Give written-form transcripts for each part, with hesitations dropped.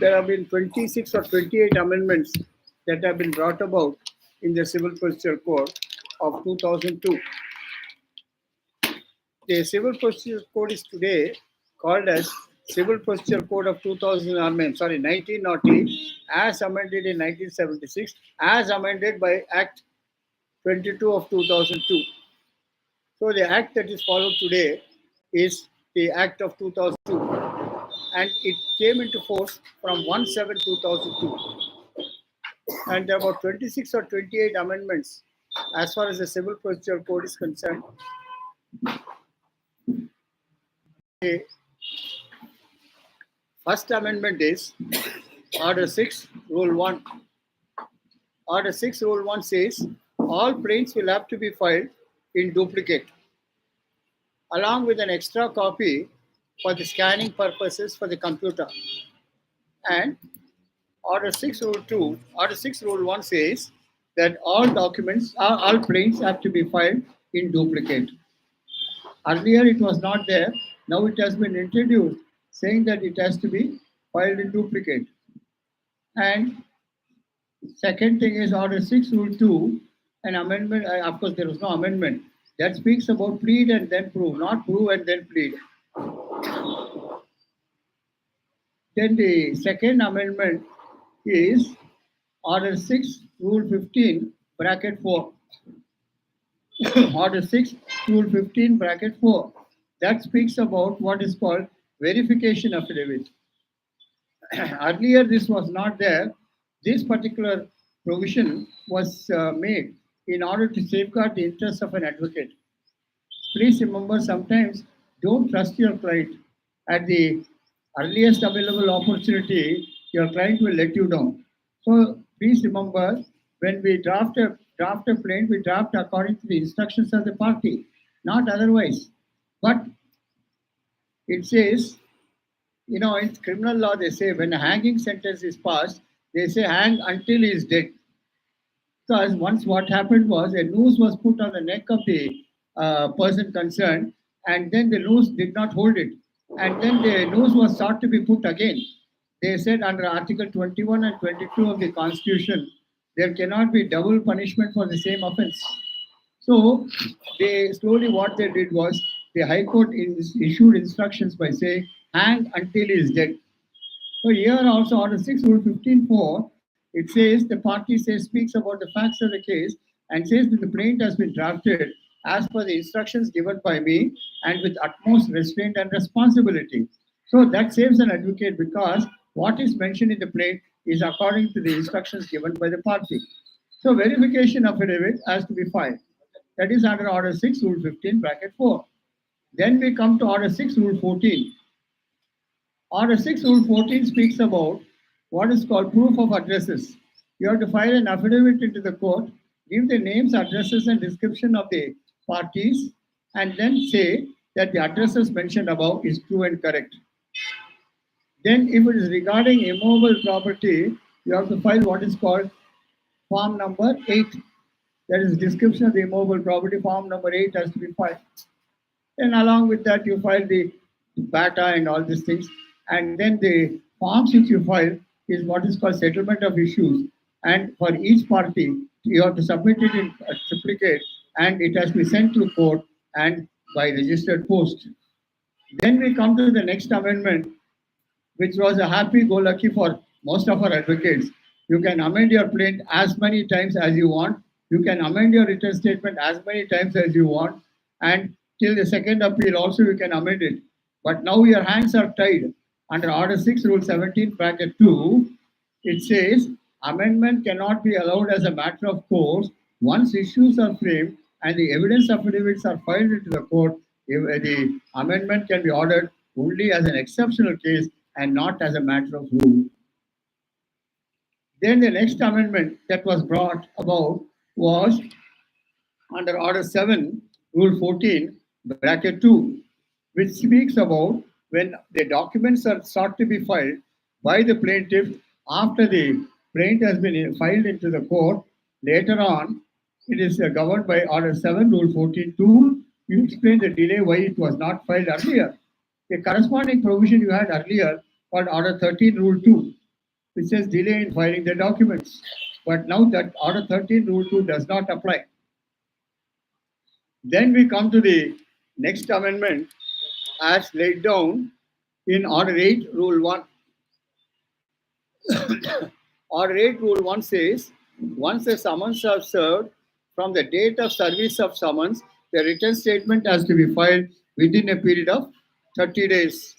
there have been 26 or 28 amendments that have been brought about in the Civil Procedure Code of 2002. The Civil Procedure Code is today called as Civil Procedure Code of 1908, as amended in 1976, as amended by Act 22 of 2002. So the act that is followed today is the Act of 2002, and it came into force from 1/7/2002. And there were 26 or 28 amendments as far as the Civil Procedure Code is concerned. The first amendment is Order 6, Rule 1. Order 6, Rule 1 says all prints will have to be filed in duplicate, along with an extra copy for the scanning purposes for the computer. And Order 6, Rule 1 says that all prints have to be filed in duplicate. Earlier it was not there, now it has been introduced saying that it has to be filed in duplicate. And second thing is Order 6, Rule 2, an amendment, of course there was no amendment, that speaks about plead and then prove, not prove and then plead. Then the second amendment is Order 6, Rule 15, bracket 4. Order 6, Rule 15, bracket 4. That speaks about what is called verification affidavit. Earlier, this was not there. This particular provision was made in order to safeguard the interests of an advocate. Please remember, sometimes don't trust your client. At the earliest available opportunity, your client will let you down. So please remember, when we draft a plaint, we draft according to the instructions of the party, not otherwise. But it says, in criminal law, they say when a hanging sentence is passed, they say hang until he is dead. Because once what happened was a noose was put on the neck of the person concerned, and then the noose did not hold it. And then the noose was sought to be put again. They said under Article 21 and 22 of the Constitution, there cannot be double punishment for the same offense. So what they did was the High Court issued instructions by saying hang until he is dead. So here also Order 6, Rule 15.4, it says the party speaks about the facts of the case and says that the plaint has been drafted as per the instructions given by me and with utmost restraint and responsibility. So that saves an advocate, because what is mentioned in the plaint is according to the instructions given by the party. So verification affidavit has to be filed. That is under Order 6, Rule 15, bracket 4. Then we come to Order 6, Rule 14. Order 6, Rule 14 speaks about what is called proof of addresses. You have to file an affidavit into the court, give the names, addresses, and description of the parties, and then say that the addresses mentioned above is true and correct. Then if it is regarding immovable property, you have to file what is called Form number 8. That is description of the immovable property. Form number 8 has to be filed. Then along with that, you file the BATA and all these things. And then the forms which you file is what is called settlement of issues. And for each party, you have to submit it in a triplicate, and it has to be sent to court and by registered post. Then we come to the next amendment, which was a happy-go-lucky for most of our advocates. You can amend your plaint as many times as you want. You can amend your written statement as many times as you want. And till the second appeal also you can amend it. But now your hands are tied. Under Order 6, Rule 17, bracket 2, it says amendment cannot be allowed as a matter of course once issues are framed and the evidence affidavits are filed into the court. The amendment can be ordered only as an exceptional case and not as a matter of rule. Then the next amendment that was brought about was under Order 7, Rule 14, bracket 2, which speaks about when the documents are sought to be filed by the plaintiff after the plaint has been filed into the court. Later on, it is governed by Order 7, Rule 14.2. You explain the delay why it was not filed earlier. The corresponding provision you had earlier called Order 13, Rule 2. which says delay in filing the documents. But now that Order 13, Rule 2 does not apply. Then we come to the next amendment as laid down in Order 8, Rule 1. Order 8, Rule 1 says, once the summons are served, from the date of service of summons, the written statement has to be filed within a period of 30 days.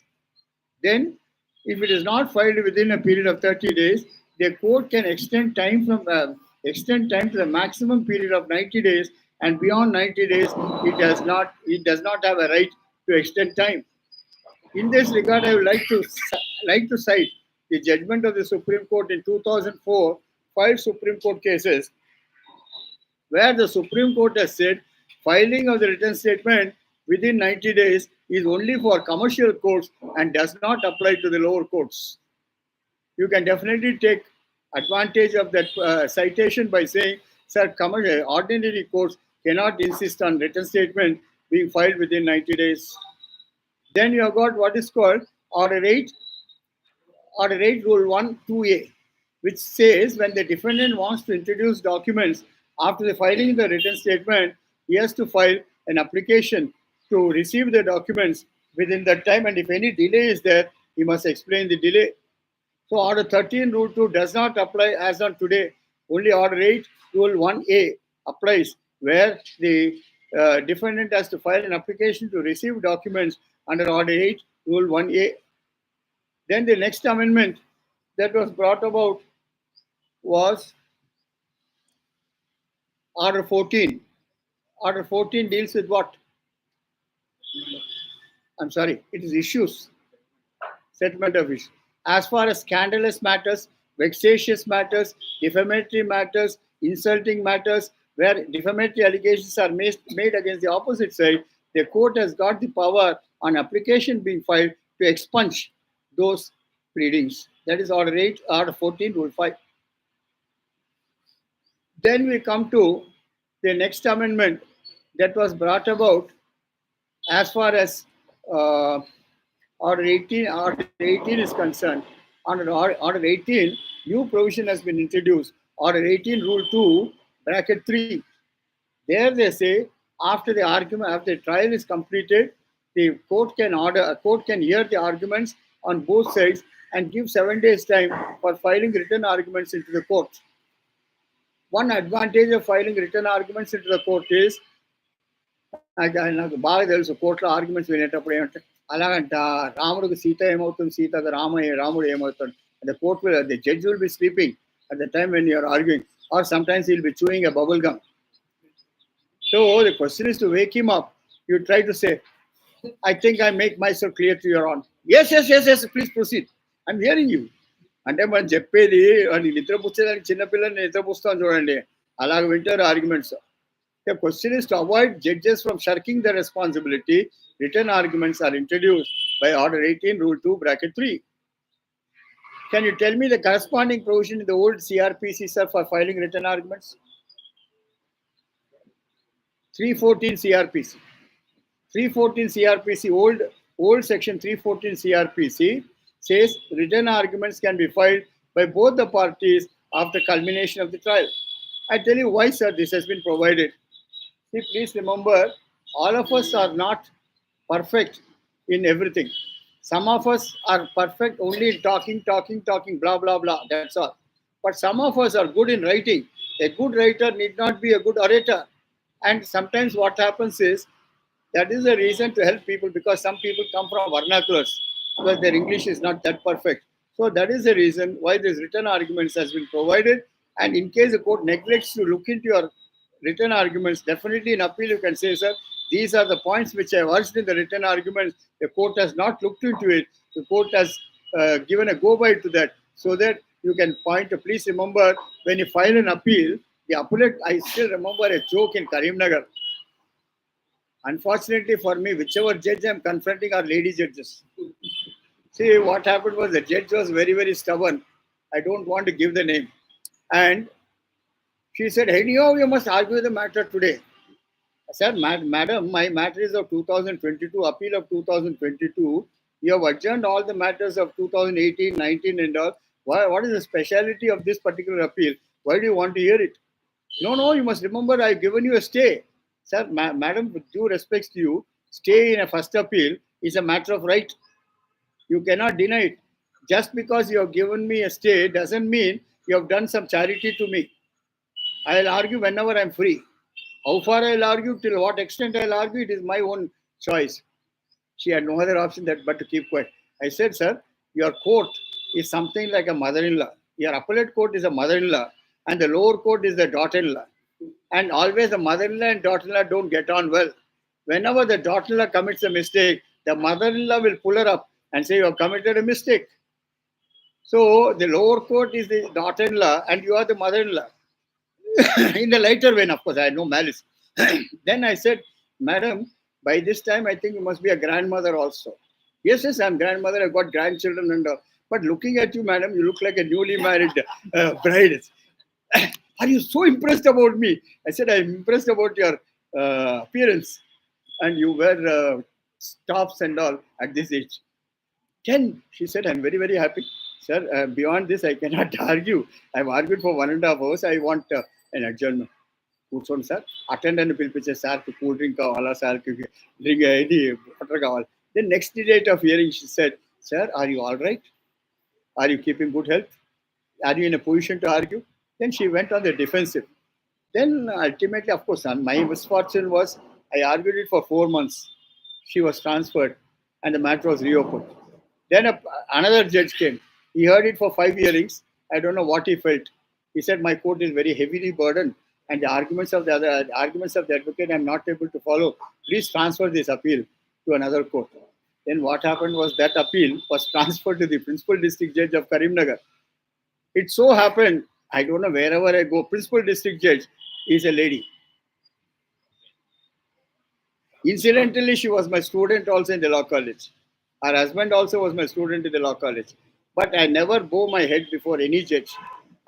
Then, if it is not filed within a period of 30 days, the court can extend time to the maximum period of 90 days, and beyond 90 days, it does not have a right to extend time. In this regard, I would like to cite the judgment of the Supreme Court in 2004, 5 Supreme Court cases, where the Supreme Court has said filing of the written statement within 90 days is only for commercial courts and does not apply to the lower courts. You can definitely take advantage of that citation by saying, sir, ordinary courts cannot insist on written statement being filed within 90 days. Then you have got what is called Order 8, Order 8 Rule 1 2A, which says when the defendant wants to introduce documents after the filing of the written statement, he has to file an application to receive the documents within that time, and if any delay is there, he must explain the delay. So Order 13 Rule 2 does not apply as on today. Only Order 8 Rule 1A applies, where the defendant has to file an application to receive documents under Order 8 Rule 1A. Then the next amendment that was brought about was Order 14. Order 14 deals with what? I'm sorry, it is issues, settlement of issues. As far as scandalous matters, vexatious matters, defamatory matters, insulting matters, where defamatory allegations are made against the opposite side, the court has got the power on application being filed to expunge those pleadings. That is Order 8, Order 14, Rule 5. Then we come to the next amendment that was brought about as far as Order 18 is concerned. Under Order 18, new provision has been introduced. Order 18, Rule 2, bracket 3. There they say after the trial is completed, the court can hear the arguments on both sides and give 7 days time for filing written arguments into the court. One advantage of filing written arguments into the court is నాకు బాగా తెలుసు కోర్టులో arguments వినేటప్పుడు ఏమంటే అలాగంట రాముడికి సీత ఏమవుతుంది సీతకు రాముడు ఏమవుతాడు the court will the judge will be sleeping at the time when you are arguing, or sometimes he'll be chewing a bubble gum. So the question is to wake him up. You try to say, I think I make myself clear to your honor. Yes, please proceed, I'm hearing you. అంటే మనం చెప్పేది నిద్రపుచ్చేదానికి చిన్నపిల్లని నిద్రపుస్తాం చూడండి, అలాగ వింటారు arguments. The question is to avoid judges from shirking their responsibility. Written arguments are introduced by Order 18, Rule 2, bracket 3. Can you tell me the corresponding provision in the old CRPC, sir, for filing written arguments? 314 CRPC. 314 CRPC, old section 314 CRPC says written arguments can be filed by both the parties after culmination of the trial. I tell you why, sir, this has been provided. See, please remember, all of us are not perfect in everything. Some of us are perfect only in talking, blah, blah, blah, that's all. But some of us are good in writing. A good writer need not be a good orator. And sometimes what happens is, that is the reason to help people, because some people come from vernaculars, because their English is not that perfect. So that is the reason why this written arguments has been provided. And in case the court neglects to look into your written arguments, definitely in appeal you can say, sir, these are the points which I urged in the written arguments. The court has not looked into it. The court has given a go-by to that, so that you can point to, please remember, when you file an appeal, the appellate, I still remember a joke in Karimnagar. Unfortunately for me, whichever judge I'm confronting are lady judges. See, what happened was the judge was very, very stubborn. I don't want to give the name. And she said, anyhow, you must argue the matter today. I said, madam, my matter is of 2022, appeal of 2022. You have adjourned all the matters of 2018, 19 and all. Why? What is the speciality of this particular appeal? Why do you want to hear it? No, no, you must remember I've given you a stay. Sir, madam, with due respects to you, stay in a first appeal is a matter of right. You cannot deny it. Just because you have given me a stay doesn't mean you have done some charity to me. I'll argue whenever I'm free. How far I'll argue, till what extent I'll argue, it is my own choice. She had no other option that but to keep quiet. I said, sir, your court is something like a mother-in-law. Your appellate court is a mother-in-law, and the lower court is the daughter-in-law. And always the mother-in-law and daughter-in-law don't get on well. Whenever the daughter-in-law commits a mistake, the mother-in-law will pull her up and say, you have committed a mistake. So the lower court is the daughter-in-law, and you are the mother-in-law. In the lighter vein, of course, I had no malice. Then I said, Madam, by this time, I think you must be a grandmother also. Yes, yes, I'm grandmother. I've got grandchildren and all. But looking at you, madam, you look like a newly married bride. Are you so impressed about me? I said, I'm impressed about your appearance. And you wear stops and all at this age. 10, she said, I'm very, very happy. Sir, beyond this, I cannot argue. I've argued for 1.5 hours. I want an adjournment. కూర్చోండి sir attendant పిలిపించే సార్కి cool drink కావాలా సార్కి drink ఇది water కావాలి then next date of hearing she said sir are you all right are you keeping good health are you in a position to argue then she went on the defensive then ultimately of course my misfortune was I argued it for 4 months. She was transferred and the matter was reopened. Then another judge came. He heard it for 5 hearings. I don't know what he felt. He said, my court is very heavily burdened and the arguments of the arguments of the advocate I'm not able to follow. Please transfer this appeal to another court. Then what happened was that appeal was transferred to the principal district judge of Karimnagar. It so happened, I don't know, wherever I go, principal district judge is a lady. Incidentally, she was my student also in the law college. Her husband also was my student in the law college. But I never bow my head before any judge.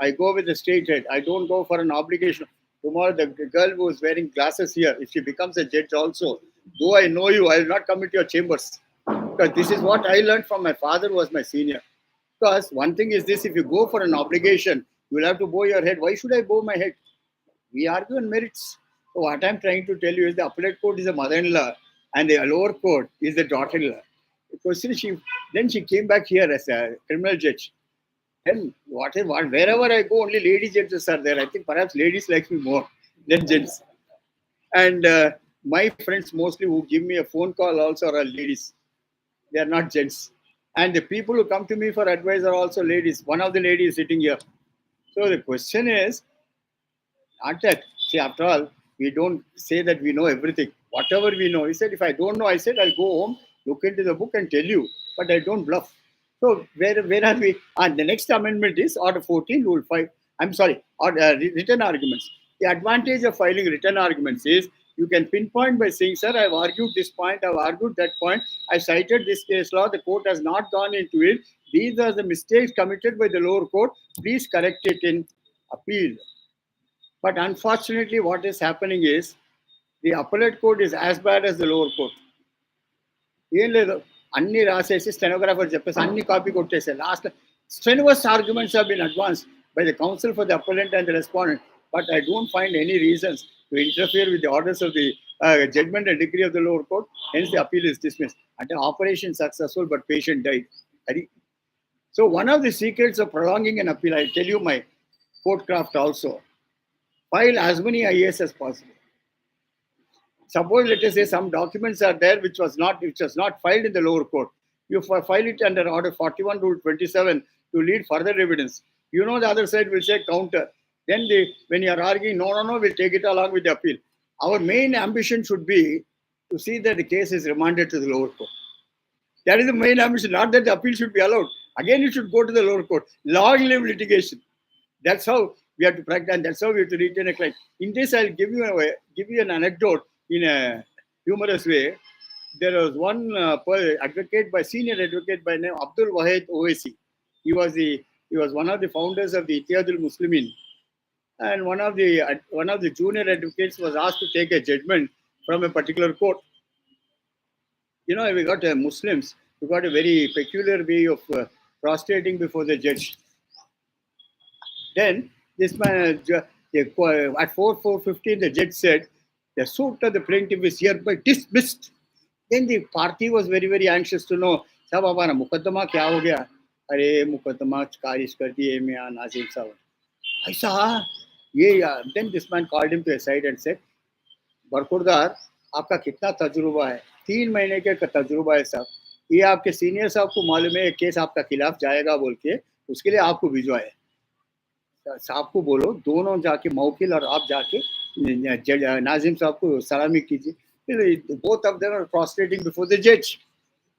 I go with a straight head. I don't go for an obligation. Tomorrow, the girl who is wearing glasses here, if she becomes a judge also, though I know you, I will not come into your chambers. Because this is what I learned from my father, who was my senior. Because one thing is this, if you go for an obligation, you will have to bow your head. Why should I bow my head? We argue on merits. So what I'm trying to tell you is the appellate court is a mother-in-law and the lower court is the daughter-in-law. The question then she came back here as a criminal judge. Then wherever I go, only lady judges are there. I think perhaps ladies like me more than gents. And my friends mostly who give me a phone call also are ladies. They are not gents. And the people who come to me for advice are also ladies. One of the ladies is sitting here. So the question is, not that. See, after all, we don't say that we know everything. Whatever we know, he said, if I don't know, I said, I'll go home, look into the book and tell you. But I don't bluff. So where are we? And the next amendment is Order 14, Rule 5. I'm sorry, written arguments. The advantage of filing written arguments is you can pinpoint by saying, sir, I've argued this point, I've argued that point, I cited this case law, the court has not gone into it. These are the mistakes committed by the lower court. Please correct it in appeal. But unfortunately, what is happening is the appellate court is as bad as the lower court. ఏం లేదు అన్ని రాసేసి stenographer చెప్పేసి అన్ని copy కొట్టేసారు last strenuous arguments have been advanced by the counsel for the appellant and the respondent, but I don't find any reasons to interfere with the orders of the judgment and decree of the lower court. Hence, the appeal is dismissed. And the operation successful, but patient died. So, one of the secrets of prolonging an appeal, I tell you my court craft also. File as many IAs as possible. Suppose, let us say, some documents are there which was not filed in the lower court. You file it under Order 41, Rule 27 to lead further evidence. You know the other side will say counter. Then when you are arguing, no, we'll take it along with the appeal. Our main ambition should be to see that the case is remanded to the lower court. That is the main ambition, not that the appeal should be allowed. Again, it should go to the lower court. Long-live litigation. That's how we have to practice, and that's how we have to retain a client. In this, I'll give you an anecdote in a humorous way. There was one senior advocate by name Abdul Wahid Owaisi. He was one of the founders of the Ittihadul Muslimin, and one of the junior advocates was asked to take a judgment from a particular court. You know, we got Muslims. We got a very peculiar way of prostrating before the judge. Then this man, at 4:15, the judge said, the suit of the plaintiff is hereby dismissed. Then the party was very, very anxious to know, साहब हमारा मुकदमा क्या हो गया? अरे मुकदमा खारिज कर दिए मियां नाजिम साहब. ऐसा ये then this man called him to a side and said, बरखुरदार आपका कितना तजुर्बा है? 3 महीने के तजुर्बा है साहब. ये आपके सीनियर साहब को मालूम है केस आपका खिलाफ जाएगा बोल के उसके लिए आपको भिजवाए. साहब को बोलो दोनों जाके मौकिल और आप जाके नाजिम साहब को सलामी कीजिए. Both of them are prostrating before the judge.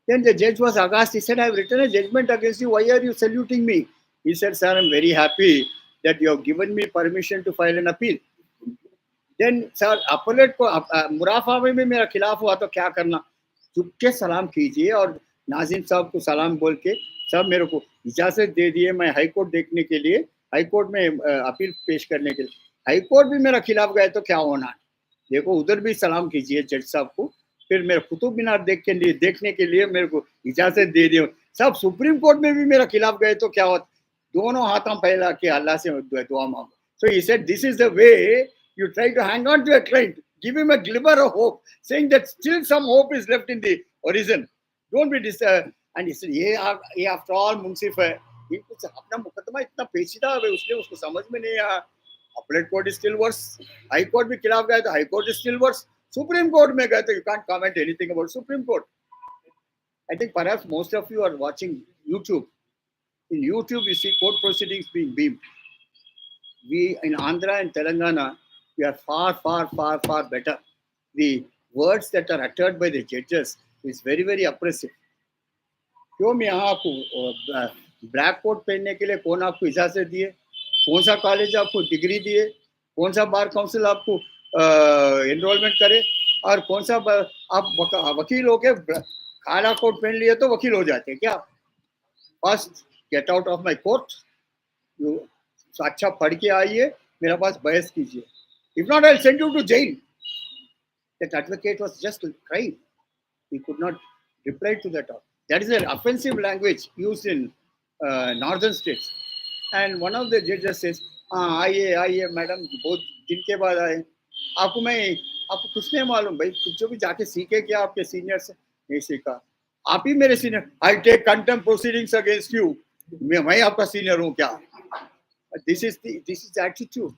Then the judge was aghast. He said, I have written a judgment against you. Why are you saluting me? He said, sir, I'm very happy that you have given me permission to file an appeal. Then, sir, appellate को मुराफा में भी मेरा खिलाफ हुआ तो क्या करना? चुप के सलाम कीजिए और नाजिम साहब को सलाम बोल के सब मेरे को इजाजत दे दिए मैं हाई कोर्ट देखने के लिए, हाई कोर्ट में अपील पेश करने के लिए. हाई कोर्ट भी मेरा खिलाफ गए तो क्या होना? देखो उधर भी सलाम कीजिए जज साहब को. फिर मेरे कुतुब मीनार देखने के लिए मेरे को इजाजत दे दियो. सब सुप्रीम कोर्ट में भी मेरा खिलाफ गए तो क्या होता? दोनों हाथों फैला के अल्लाह से दुआ मांगो. So he said, this is the way you try to hang on to a client, give him a glimmer of hope, saying that still some hope is left in the horizon. Don't be and he said, ये after all मुंसिफ है. अपना मुकदमा इतना पेचीदा है उसने उसको समझ में नहीं आया. Appellate court is still worse. High court भी खिलाफ गए तो high court is still worse. Supreme Court में गए तो you can't comment anything about Supreme Court. I think perhaps most of you are watching YouTube. In YouTube, you see court proceedings being beamed. We in Andhra and Telangana, we are far, far, far, far better. The words that are uttered by the judges is very, very oppressive. क्यों मैं आपको black coat पहनने के लिए कौन आपको इजाजत दिए? कौन सा कॉलेज आपको डिग्री दिए? कौन सा बार काउंसिल आपको एनरोलमेंट करे? और कौन सा आप वकील हो के काला कोट पहन लिए तो वकील हो जाते हैं क्या? First get out of my court. अच्छा पढ़ के आइए, मेरे पास बहस कीजिए. If not I will send you to jail. That advocate was just crying. He could not reply to that. That is an offensive language used in northern states. And one of the judges says, आइए madam बहुत दिन के बाद आए. आपको कुछ नहीं मालूम भाई, कुछ जो भी जाके सीखे क्या आपके सीनियर से? नहीं सीखा. आप ही मेरे senior. I take contempt proceedings against you. मैं आपका सीनियर हूँ क्या? This is the attitude.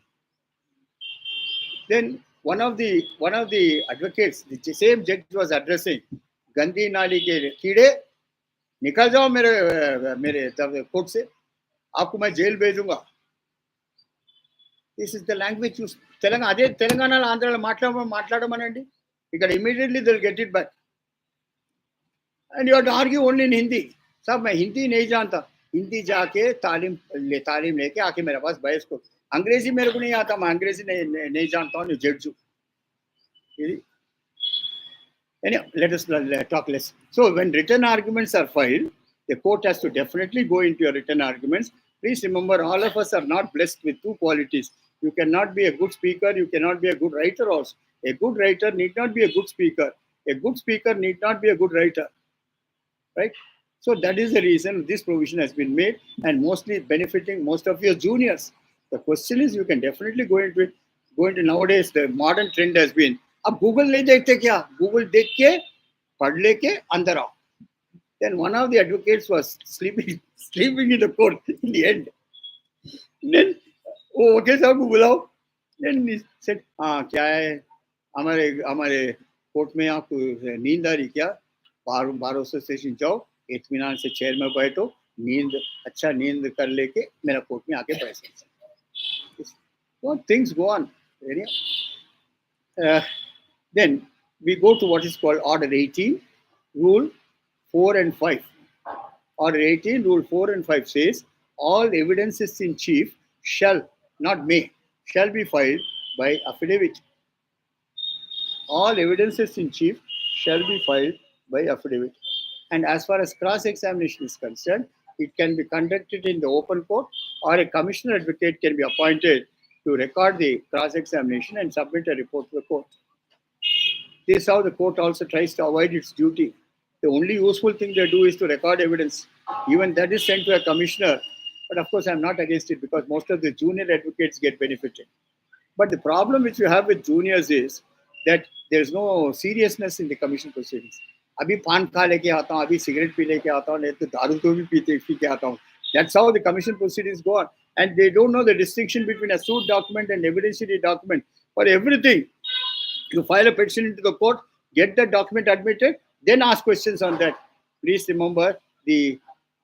Then one of the advocates, the same judge was addressing, गंदी नाली के कीड़े निकल जाओ मेरे कोर्ट से, आपको मैं जेल भेजूंगा. This is the language used. తెలంగాణలో ఆంధ్రాలో మాట్లాడమనండి. ఇక్కడ immediately they'll get it back. And you have to argue only in Hindi. साहब मैं हिंदी नहीं जानता. हिंदी जाके तालीम लेके आके मेरे पास बहस को. अंग्रेजी मेरे को नहीं आता, मैं अंग्रेजी नहीं जानता हूँ. जज. Anyhow, let us talk less. So when written arguments are filed, the court has to definitely go into your written arguments. Please remember, all of us are not blessed with two qualities. You cannot be a good speaker, you cannot be a good writer also. A good writer need not be a good speaker. A good speaker need not be a good writer. Right? So that is the reason this provision has been made and mostly benefiting most of your juniors. The question is, you can definitely go into it. Nowadays, the modern trend has been, अब Google नहीं देखते क्या? Google देख के पढ़ लेके अंदर आओ. Then one of the advocates was sleeping in the court in the end. Then okay साहब को बुलाओ. Then he said, हाँ क्या है, हमारे कोर्ट में आपको नींद आ रही क्या? बार एसोसिएशन जाओ, इत्मीनान से चेयर में बैठो, अच्छा नींद कर लेके मेरा कोर्ट में आके बैठ सकते. So things go on. Then we go to what is called Order 18, Rule 4 and 5. Order 18, Rule 4 and 5 says, all evidences in chief shall, not may, shall be filed by affidavit. All evidences in chief shall be filed by affidavit. And as far as cross-examination is concerned, it can be conducted in the open court, or a commissioner advocate can be appointed to record the cross-examination and submit a report to the court. This is how the court also tries to avoid its duty. The only useful thing they do is to record evidence. Even that is sent to a commissioner But of course, I'm not against it because most of the junior advocates get benefited. But the problem which you have with juniors is that there's no seriousness in the commission proceedings. अभी पान खा लेके आता हूँ, अभी cigarette P लेके आता हूँ, नहीं तो दारू तो भी पी के आता हूँ. That's how the commission proceedings go on, and they don't know the distinction between a suit document and evidentiary document. For everything, you file a petition into the court, get the document admitted, then ask questions on that. Please remember the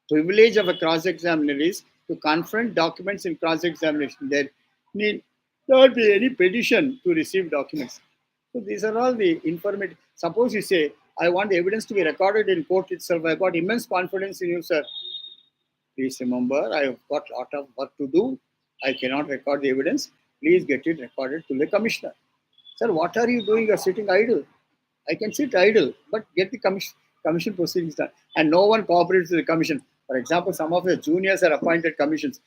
privilege of a cross-examiner is to confront documents in cross-examination. There need not be any petition to receive documents. So these are all the informative. Suppose you say, I want the evidence to be recorded in court itself. I've got immense confidence in you, sir. Please remember, I have got a lot of work to do. I cannot record the evidence. Please get it recorded to the commissioner. Sir, what are you doing? You're sitting idle. I can sit idle, but get the commission proceedings done. And no one cooperates with the commission. For example, some of the juniors are appointed commissions.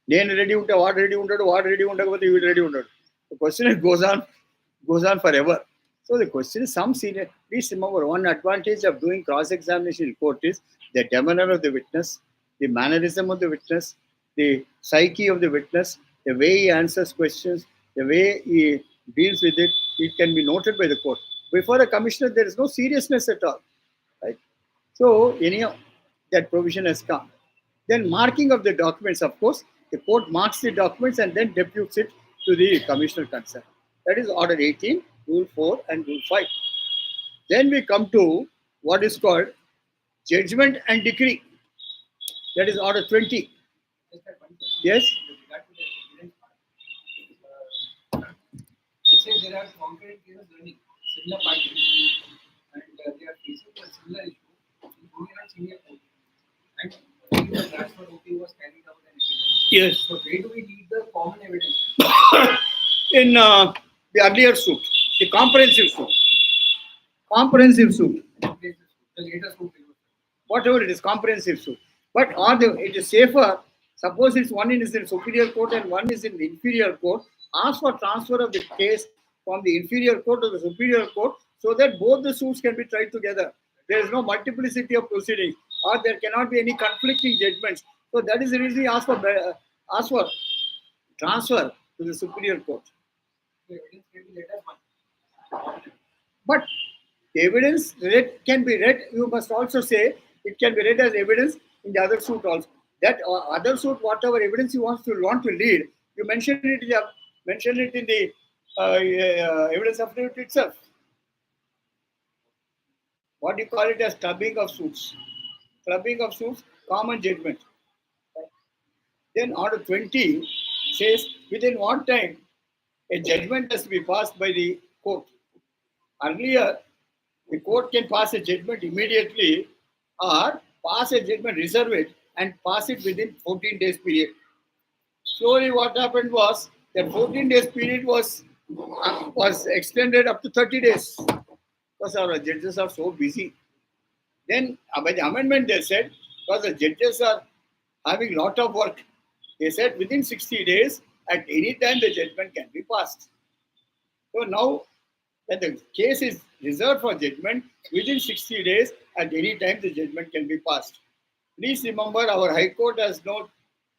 Then ready unta, what ready unta, what ready unta, but you ready unta. The question goes on forever. So the question is some senior. Please remember, one advantage of doing cross-examination in court is the demeanor of the witness, the mannerism of the witness, the psyche of the witness, the way he answers questions, the way he deals with it, it can be noted by the court. Before a commissioner, there is no seriousness at all. Right? So, anyhow, that provision has come. Then marking of the documents, of course, the court marks the documents and then deputes it to the commissioner concerned. That is Order 18, Rule 4 and Rule 5. Then we come to what is called judgment and decree. That is Order 20. Yes? Let's say there are concurrent cases running, similar parties, and they are facing a similar issue in junior and senior court. And only the transfer OP was carried out and everything. Yes. So where do we need the common evidence? In the earlier suit, the comprehensive suit. Comprehensive suit. The later suit. Whatever it is, comprehensive suit. But it is safer. Suppose it's one is in superior court and one is in the inferior court. Ask for transfer of the case from the inferior court to the superior court so that both the suits can be tried together. There is no multiplicity of proceedings, or there cannot be any conflicting judgments. So that is the reason we ask for transfer to the superior court. The evidence can be later. But the evidence can be read. You must also say it can be read as evidence in the other suit also. That other suit, whatever evidence you want to lead, you mention it in the evidence affidavit itself. What do you call it as clubbing of suits? Clubbing of suits, common judgment. Then Order 20 says within what time a judgment has to be passed by the court. Earlier, the court can pass a judgment immediately or pass a judgment, reserve it, and pass it within 14 days period. Slowly what happened was that 14 days period was extended up to 30 days because our judges are so busy. Then by the amendment they said, because the judges are having lot of work, they said within 60 days, at any time the judgment can be passed. So now that the case is reserved for judgment, within 60 days, at any time the judgment can be passed. Please remember, our High Court has no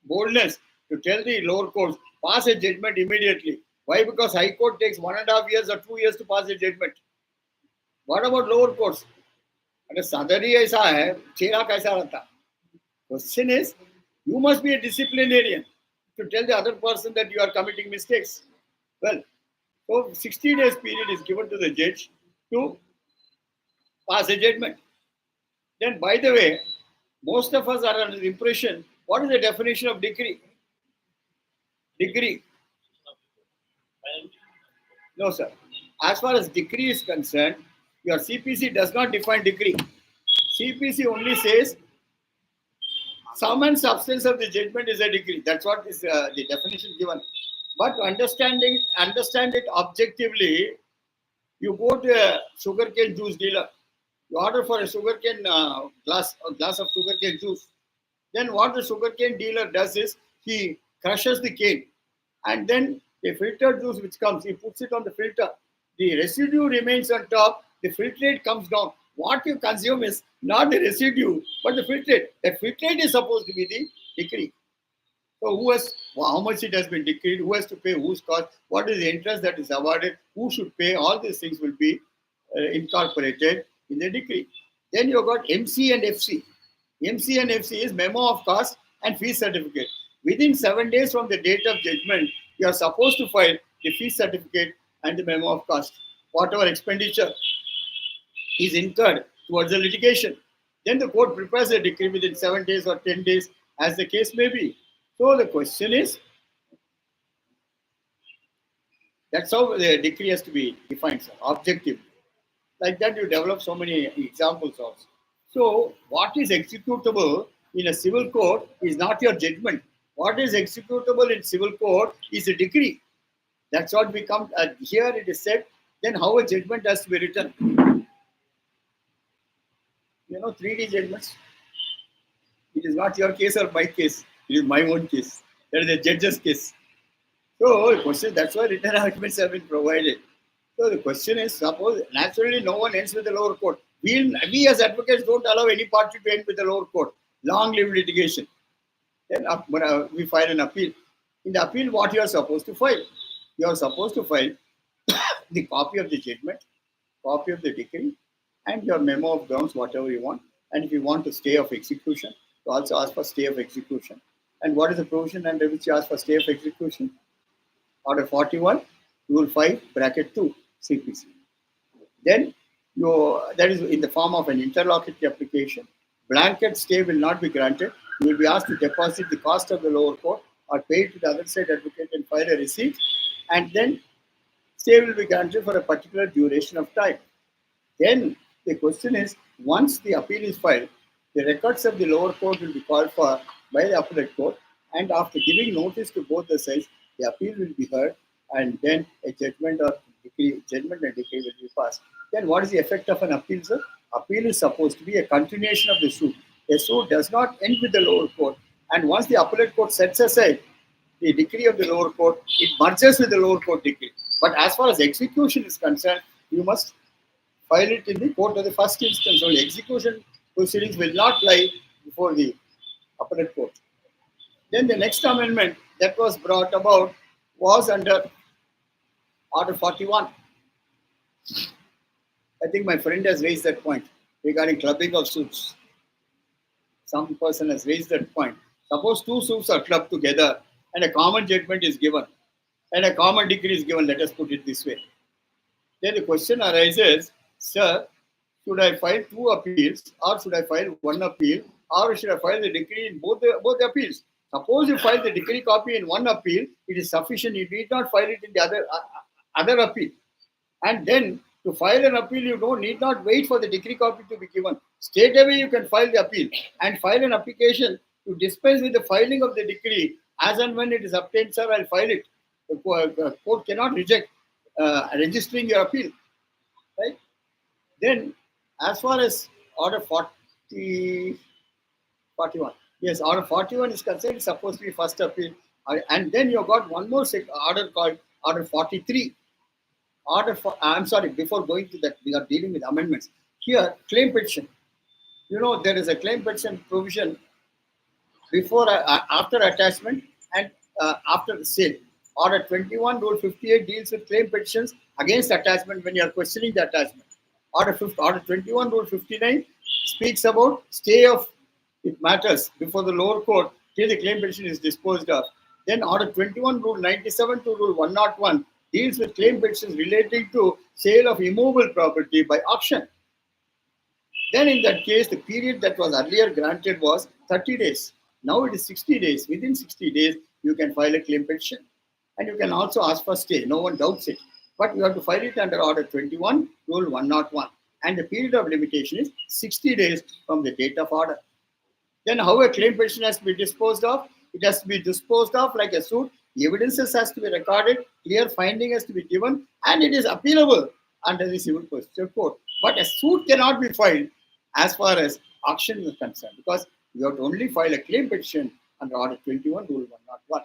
boldness to tell the lower courts, pass a judgment immediately. Why? Because High Court takes 1.5 years or 2 years to pass a judgment. What about lower courts? अगर सदरी ऐसा है, चेहरा कैसा रहता? Question is, you must be a disciplinarian to tell the other person that you are committing mistakes. Well, so 60 days period is given to the judge to pass a judgment. Then, by the way, most of us are under the impression, what is the definition of decree? Decree. No, sir. As far as decree is concerned, your CPC does not define decree. CPC only says sum and substance of the judgment is a decree. That's what is the definition given. But to understand it objectively, you go to a sugarcane juice dealer. You order for a sugarcane glass of sugarcane juice. Then what the sugarcane dealer does is he crushes the cane, and then the filtered juice which comes, he puts it on the filter. The residue remains on top. The filtrate comes down. What you consume is not the residue, but the filtrate. That filtrate is supposed to be the decree. So how much it has been decreed, who has to pay, whose cost, what is the interest that is awarded, who should pay, all these things will be incorporated in the decree. Then you got MC and FC. MC and FC is memo of cost and fee certificate. Within 7 days from the date of judgment, you are supposed to file the fee certificate and the memo of cost. Whatever expenditure is incurred towards the litigation. Then the court prepares a decree within 7 days or 10 days, as the case may be. So the question is, that's how the decree has to be defined, sir, objective. Like that, you develop so many examples also. So, what is executable in a civil court is not your judgment. What is executable in civil court is a decree. That's what we come here. It is said. Then how a judgment has to be written? 3D judgments. It is not your case or my case. It is my own case. That is the judge's case. So the question, that's why written arguments have been provided. So the question is, suppose naturally no one ends with the lower court. We as advocates don't allow any party to end with the lower court. Long live litigation. Then we file an appeal. In the appeal, what you are supposed to file? You are supposed to file the copy of the judgment, copy of the decree, and your memo of grounds, whatever you want. And if you want to stay of execution, you also ask for stay of execution. And what is the provision under which you ask for stay of execution? Order 41, Rule 5, bracket 2, CPC. Then that is in the form of an interlocutory application. Blanket stay will not be granted. You will be asked to deposit the cost of the lower court or pay it to the other side advocate and file a receipt. And then stay will be granted for a particular duration of time. Then the question is, once the appeal is filed, the records of the lower court will be called for by the appellate court, and after giving notice to both the sides, the appeal will be heard, and then a judgment and decree will be passed. Then what is the effect of an appeal, sir? Appeal is supposed to be a continuation of the suit. A suit does not end with the lower court, and once the appellate court sets aside the decree of the lower court, it merges with the lower court decree. But as far as execution is concerned, you must file it in the court of the first instance. Only execution proceedings will not lie before the appellate court. Then the next amendment that was brought about was under Order 41. I think my friend has raised that point regarding clubbing of suits. Some person has raised that point. Suppose two suits are clubbed together and a common judgment is given and a common decree is given, let us put it this way. Then the question arises, sir, should I file two appeals or should I file one appeal or should I file the decree in both the appeals? Suppose you file the decree copy in one appeal, it is sufficient. You need not file it in the other appeal. And then to file an appeal, you need not wait for the decree copy to be given. Straight away you can file the appeal and file an application to dispense with the filing of the decree. As and when it is obtained, sir, I'll file it. The court cannot reject registering your appeal. Right? Then, as far as Order 41, yes, Order 41 is concerned, it's supposed to be first appeal. And then you got one more order called Order 43. I'm sorry, before going to that, we are dealing with amendments. Here, claim petition. There is a claim petition provision before, after attachment and after the sale. Order 21, Rule 58 deals with claim petitions against attachment when you are questioning the attachment. Order 21, Rule 59 speaks about stay of it matters before the lower court till the claim petition is disposed of. Then Order 21, Rule 97 to Rule 101 deals with claim petitions relating to sale of immovable property by auction. Then in that case, the period that was earlier granted was 30 days. Now it is 60 days. Within 60 days, you can file a claim petition. And you can also ask for stay. No one doubts it. But you have to file it under Order 21, Rule 101. And the period of limitation is 60 days from the date of order. Then how a claim petition has to be disposed of? It has to be disposed of like a suit. Evidences has to be recorded. Clear finding has to be given. And it is appealable under the Civil Procedure Code. But a suit cannot be filed as far as auction is concerned, because you have to only file a claim petition under Order 21, Rule 101.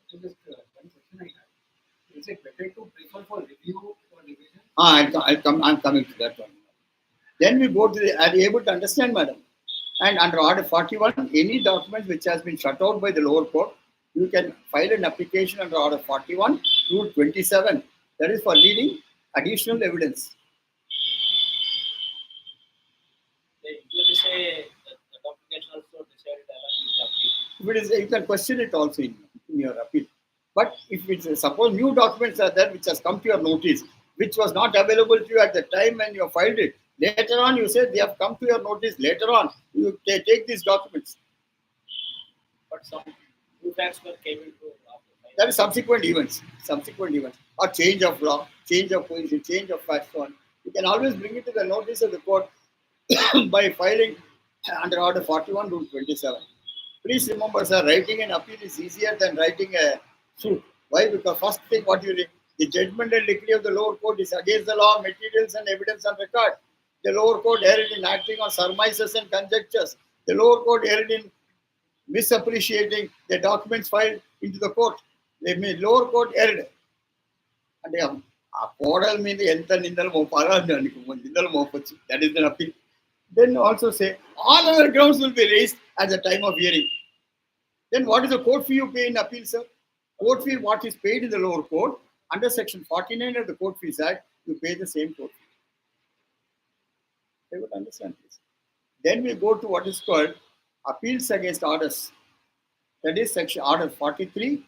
So just one question I have. Is it better to prefer for review or revision. I'm coming to that one. Then we go to the, are you able to understand, madam? And under Order 41, any document which has been shut out by the lower court, you can file an application under Order 41, Rule 27. That is for leading additional evidence. They usually say that the document can also decide it along with the appeal. If it is, you can question it also in your appeal. But if it's suppose new documents are there which has come to your notice, which was not available to you at the time when you filed it, later on you say they have come to your notice. Later on, you take these documents. But some new facts were came into after. That is subsequent events, or change of law, change of position, change of facts. So on. You can always bring it to the notice of the court by filing under Order 41, Rule 27. Please remember, sir, writing an appeal is easier than writing a suit. Why? Because first thing what you read, the judgment and decree of the lower court is against the law, materials and evidence on record. The lower court erred in acting on surmises and conjectures. The lower court erred in misappreciating the documents filed into the court. The lower court erred. అంటే ఆ కోడల మీద ఎంత నిందలు మోపాలో నిందలు మోపచ్చు. That is an appeal. Then also say all other grounds will be raised at the time of hearing. Then what is the court fee you pay in appeal, sir? Court fee, what is paid in the lower court, under section 49 of the Court Fees Act, you pay the same court fee. They would understand this. Then we go to what is called appeals against orders. That is section order 43,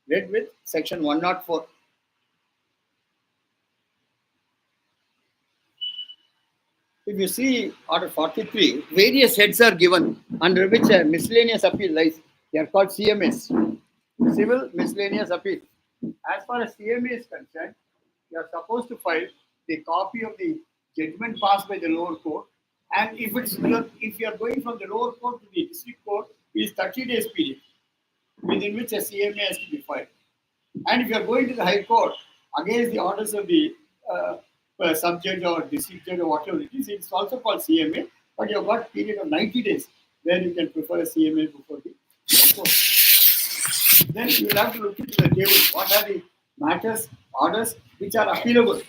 read with section 104. If you see Order 43, various heads are given under which a miscellaneous appeal lies. They are called CMAs, Civil Miscellaneous Appeal. As far as CMA is concerned, you are supposed to file the copy of the judgment passed by the lower court. And if you are going from the lower court to the district court, it is 30 days period within which a CMA has to be filed. And if you are going to the High Court against the orders of the sub-judge or district judge or whatever it is, it's also called CMA, but you have got period of 90 days where you can prefer a CMA before the court. Then you will have to look into the table. What are the matters, orders which are appealable?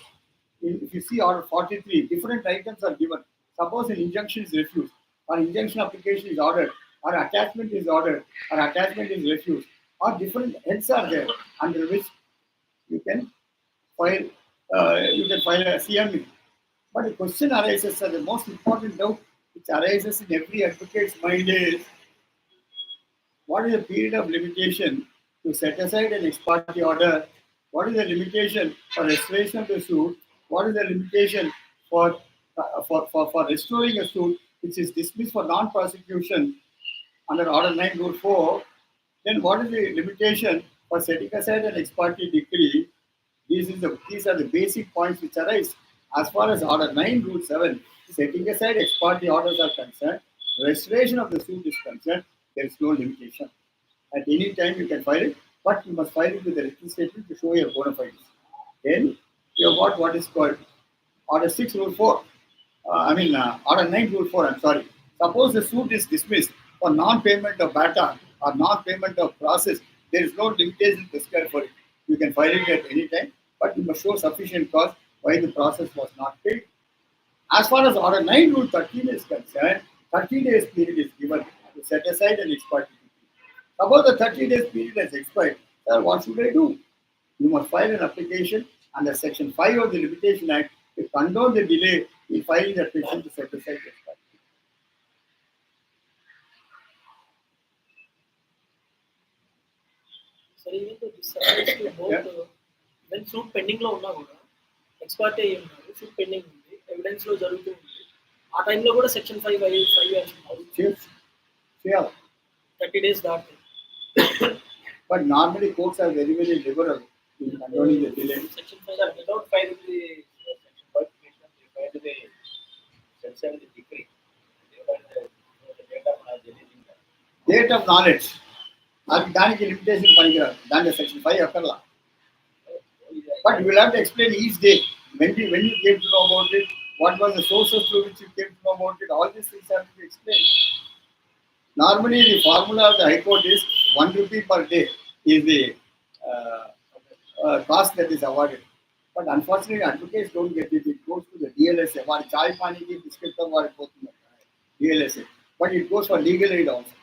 If you see Order 43, different items are given. Suppose an injunction is refused, or injunction application is ordered, or attachment is ordered, or attachment is refused, or different heads are there under which you can file a CMA. But the question arises, the most important doubt which arises in every advocate's mind is, what is the period of limitation to set aside an ex parte order? What is the limitation for restoration of the suit? What is the limitation for restoring a suit which is dismissed for non-prosecution under Order 9, Rule 4? Then what is the limitation for setting aside an ex parte decree? These are the basic points which arise. As far as Order 9, Rule 7, setting aside ex parte orders are concerned, restoration of the suit is concerned, there is no limitation. At any time you can file it, but you must file it with a written statement to show your bona fides. Then you have got what is called Order 6, Rule 4. Order 9, Rule 4, I'm sorry. Suppose the suit is dismissed for non-payment of bata or non-payment of process, there is no limitation prescribed for it. You can file it at any time, but you must show sufficient cause why the process was not paid. As far as Order 9, Rule 13 is concerned, 30 days period is given to set aside an ex parte decree. Suppose the 30 days period has expired, sir, what should I do? You must file an application under Section 5 of the Limitation Act to condone the delay in filing the petition to set aside ex parte. So even though this applies to both, Yeah. when suit pending లో ఉన్నా కూడా ex parte అయ్యి ఉన్నారు, suit pending ఉంది, evidence లో జరుగుతూ ఉంది, ఆ టైంలో కూడా సెక్షన్ 5 వేస్తున్నారు. Yeah. 30 days దాటి. But normally courts are very, very liberal in condoning the delay. Section 5 without filing the section 5 petition, they filed the set aside the decree. They filed the date of knowledge. Date of knowledge. అది దానికి limitation పనికిరాదు, దాంట్లో section 5 అక్కర్లా. But you will have to explain each day when you came to know about it, what was the sources through which you came to know about it. All these things have to be explained. Normally, the formula of the High Court is 1 rupee per day is the cost that is awarded. But unfortunately, advocates don't get it. It goes to the DLSA. Or chai pani ki biscuit ka war both DLSA. But it goes for legal aid also.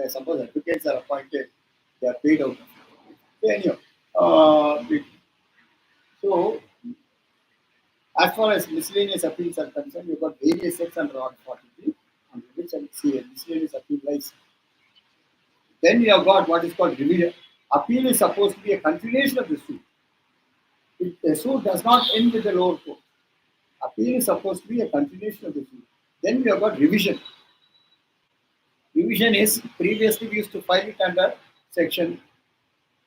Suppose advocates are appointed, they are paid out. So anyhow, so as far as miscellaneous appeals are concerned, you've got various sections under Article 43, under which miscellaneous appeal lies. Then you have got what is called revision. Appeal is supposed to be a continuation of the suit. If the suit does not end with the lower court, appeal is supposed to be a continuation of the suit. Then we have got revision. Revision is previously we used to file it under section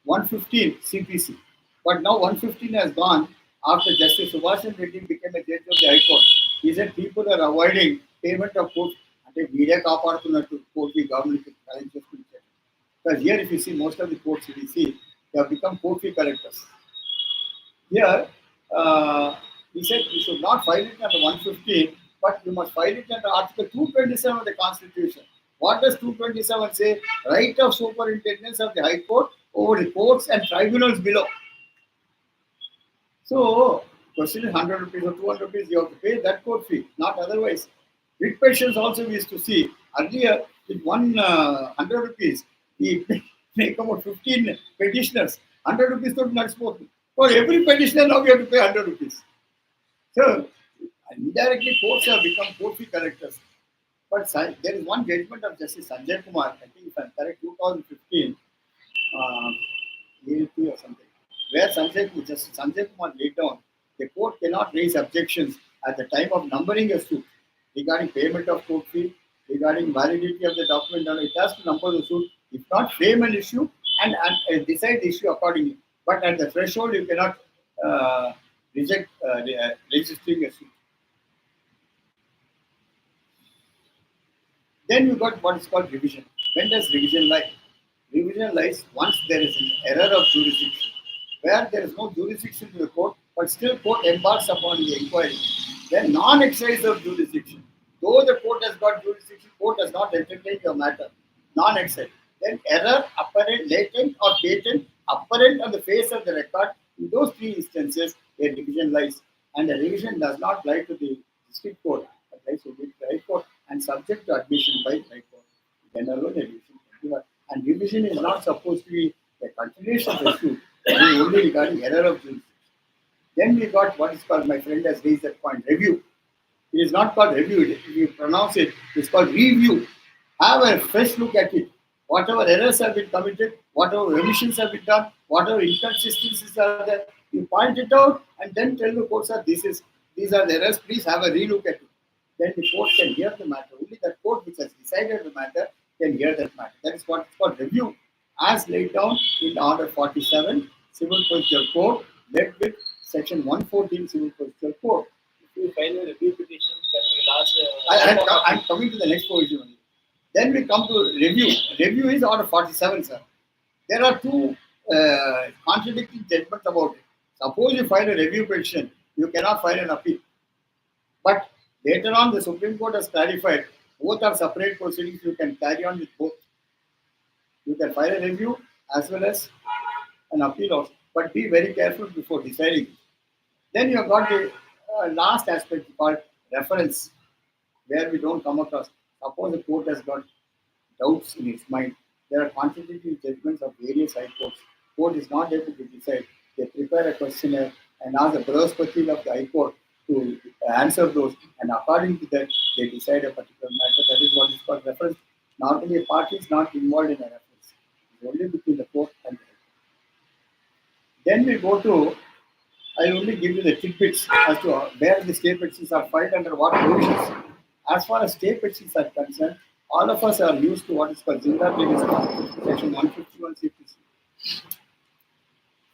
115 CPC. But now 115 has gone after Justice Subhash Reddy became a judge of the High Court. He said people are avoiding payment of court. అంటే మీరే కాపాడుతున్నట్టు court government collect చేసుకుంటారు. Because here if you see most of the courts we see they have become court fee collectors. Here he said you should not file it under 115 but you must file it under Article 227 of the Constitution. What does 227 say? Right of superintendence of the High Court over the courts and tribunals below. So, question is 100 rupees or 200 rupees, you have to pay that court fee, not otherwise. Writ petitions also we used to see. Earlier, with 100 rupees, we make about 15 petitioners. 100 rupees to not spoken. For every petitioner, now we have to pay 100 rupees. So, indirectly, courts have become court fee collectors. But there is one judgment of Justice Sanjay Kumar, I think if I'm correct, 2015, ALP or something, where Justice Sanjay Kumar laid down, the court cannot raise objections at the time of numbering a suit regarding payment of court fee, regarding validity of the document. It has to number the suit, if not frame an issue and decide the issue accordingly. But at the threshold, you cannot reject registering a suit. Then you got what is called revision. When does revision lie? Revision lies once there is an error of jurisdiction, where there is no jurisdiction to the court, but still court embarks upon the inquiry. Then non-exercise of jurisdiction. Though the court has got jurisdiction, court does not entertain your matter. Non-exercise. Then error, apparent, latent or patent, apparent on the face of the record. In those three instances, a revision lies. And the revision does not lie to the district court, but lies to the High Court and subject to admission by the High Court. Then alone a revision can be heard. And revision is not supposed to be a continuation of the suit, only regarding error of jurisdiction. Then we got what is called, my friend has raised that point, review. It is not called review. If you pronounce it, it's called review. Have a fresh look at it. Whatever errors have been committed, whatever omissions have been done, whatever inconsistencies are there, you point it out and then tell the court, sir, these are the errors, please have a relook at it. Then the court can hear the matter. Only the court which has decided the matter can hear that matter. That is what is called review, as laid down in Order 47, Civil Procedure Code, led with Section 114 Civil Procedure Code. If you file a review petition, can we last? I'm coming to the next provision only. Then we come to review. Review is Order 47, sir. There are two contradicting judgments about it. Suppose you file a review petition, you cannot file an appeal. But later on, the Supreme Court has clarified both are separate proceedings. You can carry on with both. You can file a review as well as an appeal also. But be very careful before deciding. Then you have got the last aspect called reference, where we don't come across. Suppose the court has got doubts in its mind. There are contradictory judgments of various high courts. Court is not able to decide. They prepare a questionnaire and ask the Brahaspati of the High Court to answer those, and according to that, they decide a particular matter. That is what is called reference. Normally, a party is not involved in a reference. It's only between the court and the High Court. Then we go to, I will only give you the tidbits as to where the state petitions are filed under what provisions. As far as state petitions are concerned, all of us are used to what is called Zinda Previous Section 151 CPC.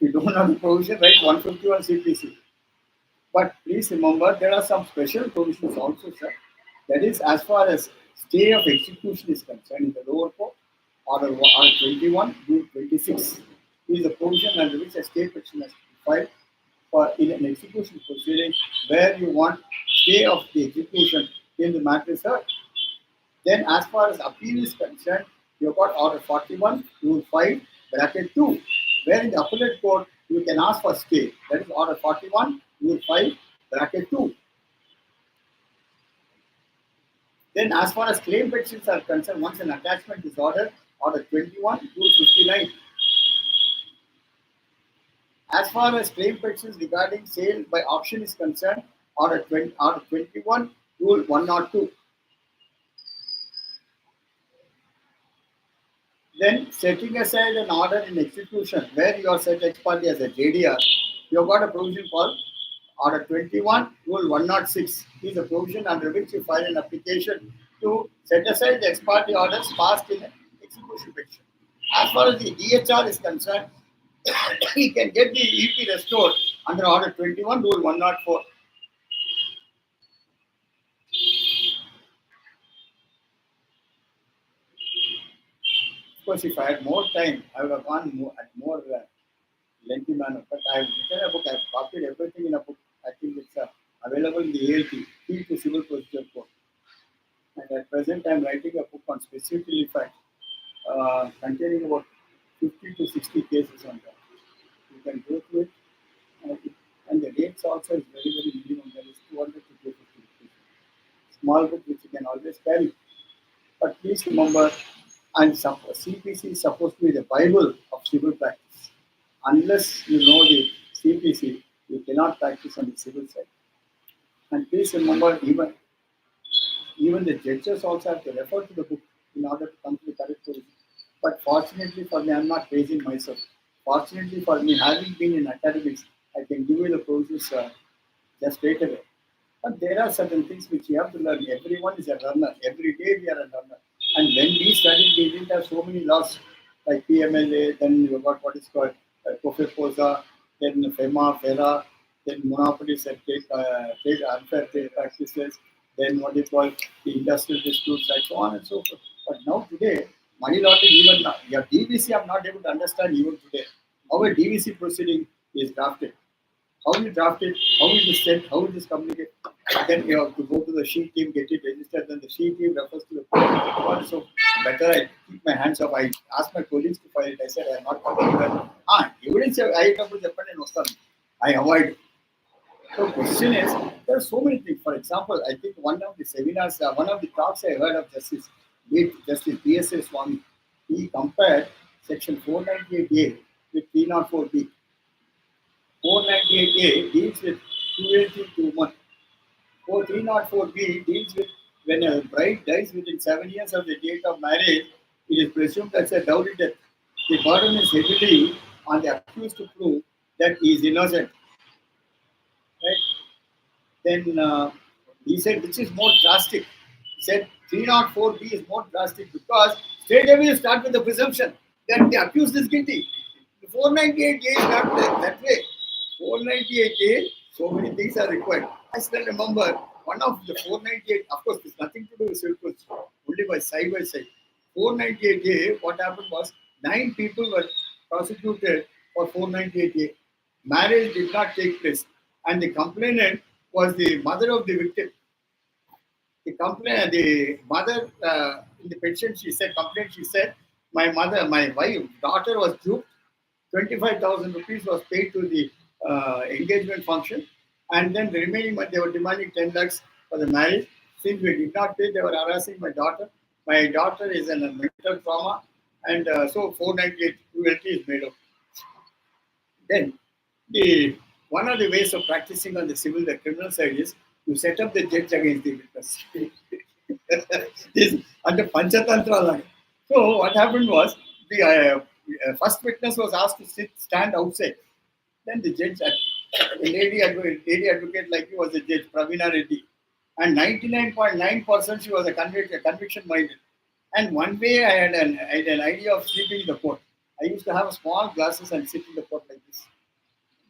If you don't know the provision, write 151 CPC. But please remember, there are some special provisions also, sir. That is, as far as stay of execution is concerned in the lower court, Order 21, Rule 26 is a provision under which a state petition has to be filed for in an execution proceeding where you want stay of the execution till the matter is heard. Then, as far as appeal is concerned, you've got Order 41, Rule 5, Bracket 2, where in the appellate court you can ask for stay. That is Order 41, Rule 5, bracket 2. Then, as far as claim petitions are concerned, once an attachment is ordered, order 21, rule 59. As far as claim petitions regarding sale by auction is concerned, order 21, rule 102. Then, setting aside an order in execution where you are set ex parte as a JDR, you have got a provision called Order 21, Rule 106 is a provision under which you file an application to set aside the ex parte orders passed in an execution petition. As far as the DHR is concerned, he can get the EP restored under Order 21, Rule 104. Of course, if I had more time, I would have gone at more lengthy manner. But I have written a book, I have copied everything in a book. I think it's available in the ALT, Key to Civil Procedure Code. And at present, I am writing a book on specifically fact, containing about 50 to 60 cases on that. You can go through it, and the rates also is very, very minimum. There is 200 to 250 rupees. Small book which you can always carry. But please remember, CPC is supposed to be the Bible of civil practice. Unless you know the CPC, you cannot practice on the civil side. And please remember, even the judges also have to refer to the book in order to come to the correct position. But fortunately for me, I'm not praising myself. Fortunately for me, having been in academics, I can give you the process just straight away. But there are certain things which you have to learn. Everyone is a learner. Every day we are a learner. And when we studied, we didn't have so many laws like PMLA, then you got what is called COFEPOSA, then FEMA, FERA, then monopolies and trade unfair trade practices, then what is called the industrial disputes, and so on and so forth. But now today, money laundering, even now, your DVC, I'm not able to understand even today how a DVC proceeding is drafted. How you draft it, how it is sent, how it is communicated. Then you have to go to the sheet team, get it registered, then the sheet team refers to the court. So better I keep my hands up. I asked my colleagues to file it. I said I am not comfortable. Evidence I I avoid. So question is, there are so many things. For example, I think one of the seminars, one of the talks I heard of Justice B.S.A. Swami, he compared section 498A with 304B. 498A deals with cruelty to women. 304B deals with when a bride dies within 7 years of the date of marriage, it is presumed that's a dowry death. The burden is heavily on the accused to prove that he is innocent. Right? Then he said, which is more drastic? He said 304B is more drastic because straight away you start with the presumption that the accused is guilty. The 498A is not that way. 498A, so many things are required. I still remember one of the 498, of course, there's nothing to do with civil procedure, only by side by side. 498A, what happened was 9 people were prosecuted for 498A. Marriage did not take place, and the complainant was the mother of the victim. The mother in the petition, she said, my daughter was duped. 25,000 rupees was paid to the engagement function, and then the remaining money they were demanding 10 lakhs for the marriage. Since we did not pay, they were harassing my daughter. My daughter is in a mental trauma, and so 498 cruelty is made of. Then one of the ways of practicing on the criminal side is you set up the judge against the witness. This under Panchatantra. So what happened was the first witness was asked to stand outside. Then the judge, a lady advocate like me was the judge, Pravina Reddy, and 99.9% she was a conviction minded. And one day I had an idea of sleeping in the court. I used to have small glasses and sit in the court like this.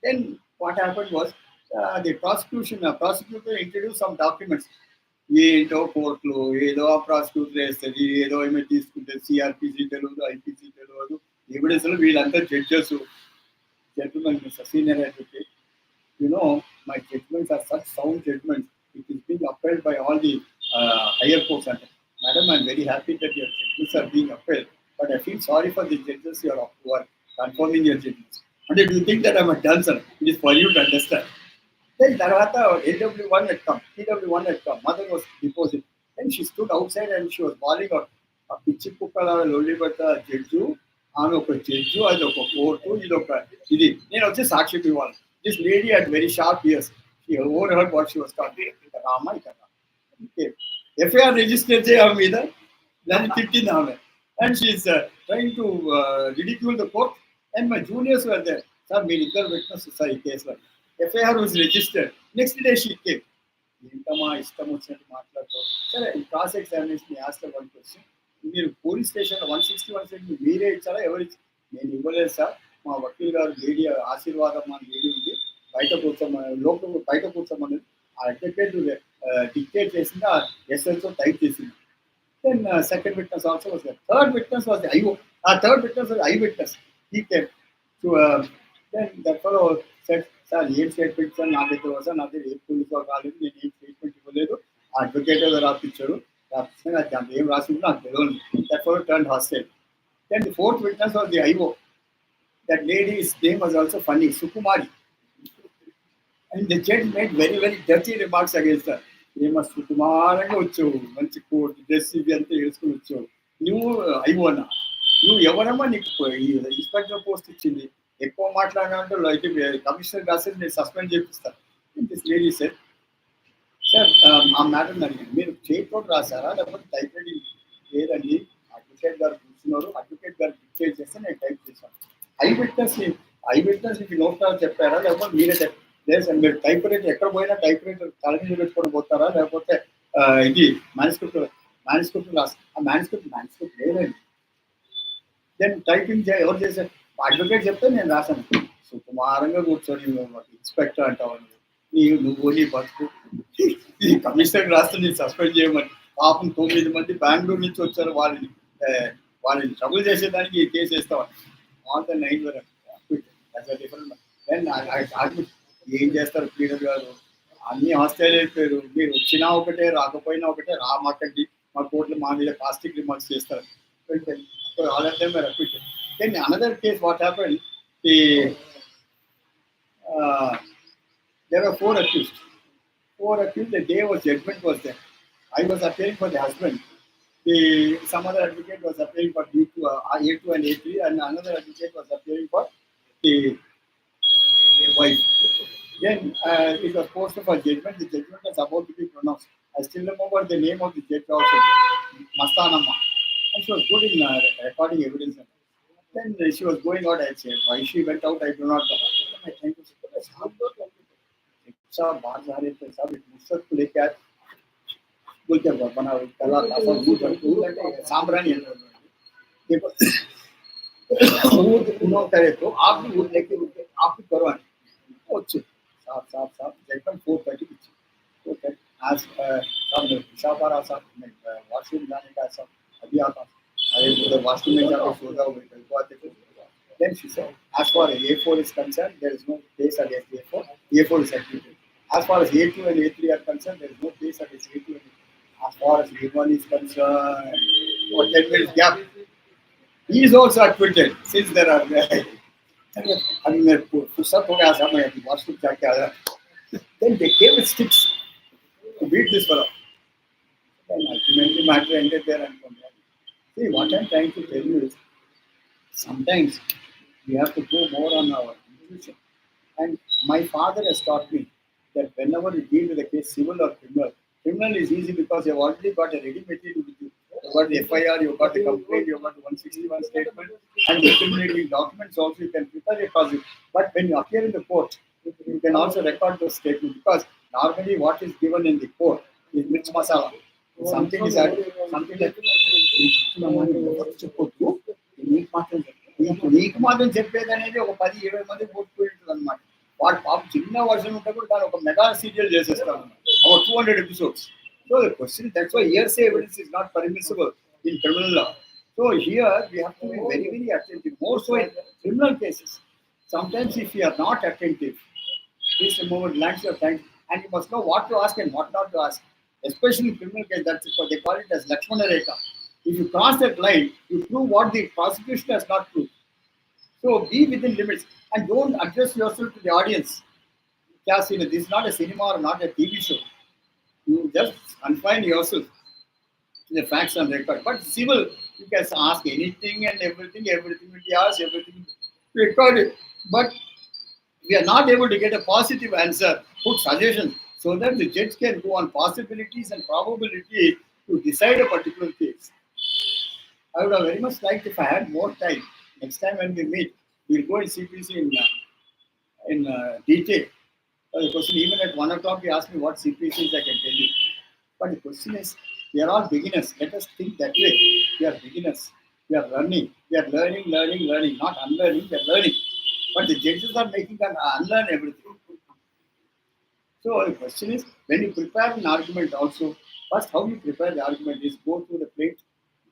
Then what happened was the prosecutor introduced some documents. ఏంటో కోర్టులు ఏదో prosecutor వేస్తుంది ఏదో ఏమో తీసుకుంటే CrPC తెలియదు IPC తెలియదు evidence వీళ్ళంతా judges gentlemen, Mr. Senior Advocate, my judgments are such sound judgments. It is being upheld by all the higher courts. Madam, I'm very happy that your judgments are being upheld, but I feel sorry for the judges who are confirming your judgments. And do you think that I'm a dancer? It is for you to understand. Then Tarvata AW1 had come, TW1 had come, mother was deposed. Then she stood outside and she was bawling out. ఆ పిచ్చి కుక్కల లొల్లి పెడత judge ఆమె ఒక judge అది ఒక court ఇది ఒక ఇది నేను వచ్చి సాక్షి ఇవ్వాలి this lady at very sharp years over heard what she was talking ఇక రామ ఇక ఎఫ్ఐఆర్ రిజిస్టర్ చేయ ఆమె మీద దాన్ని తిట్టింది ఆమె and she is trying to ridicule the court and my juniors were there sir మీరిద్దరు విట్నెస్ సార్ ఈ కేసులో FIR was registered next day she came ఏంటమ్మా ఇష్టం వచ్చినట్టు మాట్లాడుతావు సరే cross examination after one question మీరు పోలీస్ స్టేషన్లో 160 మీరే ఇచ్చారా ఎవరు నేను ఇవ్వలేదు సార్ మా వకీల్ గారు లేడీ ఆశీర్వాదం అని లేడీ ఉంది బయట కూర్చోమని లోపల బయట కూర్చోమని ఆ అడ్వకేట్ డిక్టేట్ చేసింది ఆ ఎస్ఎల్తో టైప్ చేసింది then second witness also was there third witness was the IO ఆ third witness was eye witness he came to then that fellow said sir ఏం స్టేట్మెంట్ సార్ నా దగ్గర సార్ నా దగ్గర ఏ పోలీస్ వాళ్ళు రాలేదు నేను ఏం స్టేట్మెంట్ ఇవ్వలేదు ఆ అడ్వకేట్ రాపించాడు దాంట్లో ఏం రాసిందో నాకు తెలియదు that fellow turn hostile then the fourth witness was the IO that lady's name was also funny, Sukumari. And the judge made very, very dirty remarks against her. ఏమో సుకుమారంగా వచ్చావు మంచి కోట్ డ్రెస్ ఇది అంతా వేసుకుని వచ్చావు నువ్వు అయిపోనా నువ్వు ఎవరమ్మా నీకు ఇన్స్పెక్టర్ పోస్ట్ ఇచ్చింది ఎక్కువ మాట్లాడినంటే అయితే కమిషనర్ రాసి నేను సస్పెండ్ చేపిస్తాను దిస్ లేడీ సార్ సార్ ఆ మ్యాటర్ అడిగాను మీరు చేతితోటి రాశారా లేకపోతే టైప్ రైటింగ్ లేదండి అడ్వకేట్ గారు కూర్చున్నారు అడ్వకేట్ గారు డిక్టేట్ చేస్తే నేను టైప్ చేశాను ఐ విట్నెస్ మీకు నోట్ చెప్పారా లేకపోతే మీరే లేదు సార్ మీరు టైప్ రైటర్ ఎక్కడ పోయినా టైప్ రైటర్ తల మీద పెట్టుకొని పోతారా లేకపోతే ఇది మ్యానుస్క్రిప్ట్ రాసి ఆ మ్యానుస్క్రిప్ట్ లేదండి దెన్ టైపింగ్ ఎవరు చేశారు అడ్వకేట్ చెప్తే నేను రాశాను సుకుమారంగా కూర్చొని ఇన్స్పెక్టర్ అంటావు నువ్వు నీ బతుకు ఈ కమిషనర్ రాస్తే నేను సస్పెండ్ చేయమని పాపం 9 మంది బెంగళూరు నుంచి వచ్చారు వాళ్ళని ట్రబుల్ చేసేదానికి ఈ కేసు వేస్తామని ఆల్ ద 9 వరకు డిఫరెంట్ దెన్ ఏం చేస్తారు ప్లీడర్ గారు అన్ని హాస్టల్ అయిపోయారు మీరు వచ్చినా ఒకటే రాకపోయినా ఒకటే రామాకండి మా కోర్టులు మా మీద కాస్టిక్ రిమార్క్స్ చేస్తారు all of them acquitted then another case what happened the there were 4 accused the day was judgment was there I was appearing for the husband some other advocate was appearing for A2 and A3 and another advocate was appearing for the wife. Then it was posted for judgment. The judgment was about to be pronounced. I still remember the name of the judge also, Mastanamma. And she was good in recording evidence. Then she was going out. I said, why she went out, I do not know. I thank you. अच्छा बाहर जा रहे थे सब मुश्किल को लेकर बोल के बना कला का सब सांभरानी देखो उन्होंने करे तो आप भी वोट लेके आप भी करवाने अच्छे साफ एकदम 4:30 ओके आज सब शाबारा सब वॉशरूम जाने का सब अभी आता अरे उधर वॉशरूम में जाकर सो जाओ बेटा आते थे then she said as far as A4 is concerned there is no case against A4 is acquitted as far as A2 and A3 are concerned there is no case against A2 and as far as A1 is concerned what that means gap he is also acquitted since there are अभी मैं फुर्सत हो गया था मैं washroom जाके आया then they came with sticks to beat this fellow then ultimately matter ended there and from there see what I'm trying to tell you is sometimes we have to go more on our intuition and my father has taught me that whenever you deal with a case civil or criminal is easy because you've already got a ready material with you. You've got the FIR, you've got the complaint, you've got the 161 statement, and the incriminating documents also you can prepare a cause. But when you appear in the court, you can also record those statements because normally what is given in the court is mixed masala. Something is added, something like నీకు మాత్రం చెప్పేది అనేది ఒక 10-20 మంది పోటీ అనమాట వాడు పాప చిన్న వర్షన్ ఉంటే కూడా దాని ఒక మెగా సీరియల్ చేసేస్తాను ఒక 200 episodes. So the question that's why hearsay evidence is not permissible in criminal law. So here we have to be very, very attentive, more so in criminal cases. Sometimes if you are not attentive, please remember lands your time and you must know what to ask and what not to ask. Especially in criminal case, that's what they call it as Lakshmana Rekha. If you cross that line, you prove what the prosecution has not proved. So be within limits and don't address yourself to the audience. क्या scene है? This is not a cinema or not a TV show. You just confine yourself to the facts on record. But civil, you can ask anything and everything, everything will be asked, everything will be recorded. But we are not able to get a positive answer, put suggestions, so that the judge can go on possibilities and probability to decide a particular case. I would have very much liked if I had more time. Next time when we meet, we'll go in CPC in detail. The question, even at 1 o'clock, you ask me what CPCs I can tell you. But the question is, we are all beginners. Let us think that way. We are beginners. We are learning. We are learning, learning, learning. Not unlearning, we are learning. But the judges are making us unlearn everything. So the question is, when you prepare an argument also, first how you prepare the argument is go through the plate,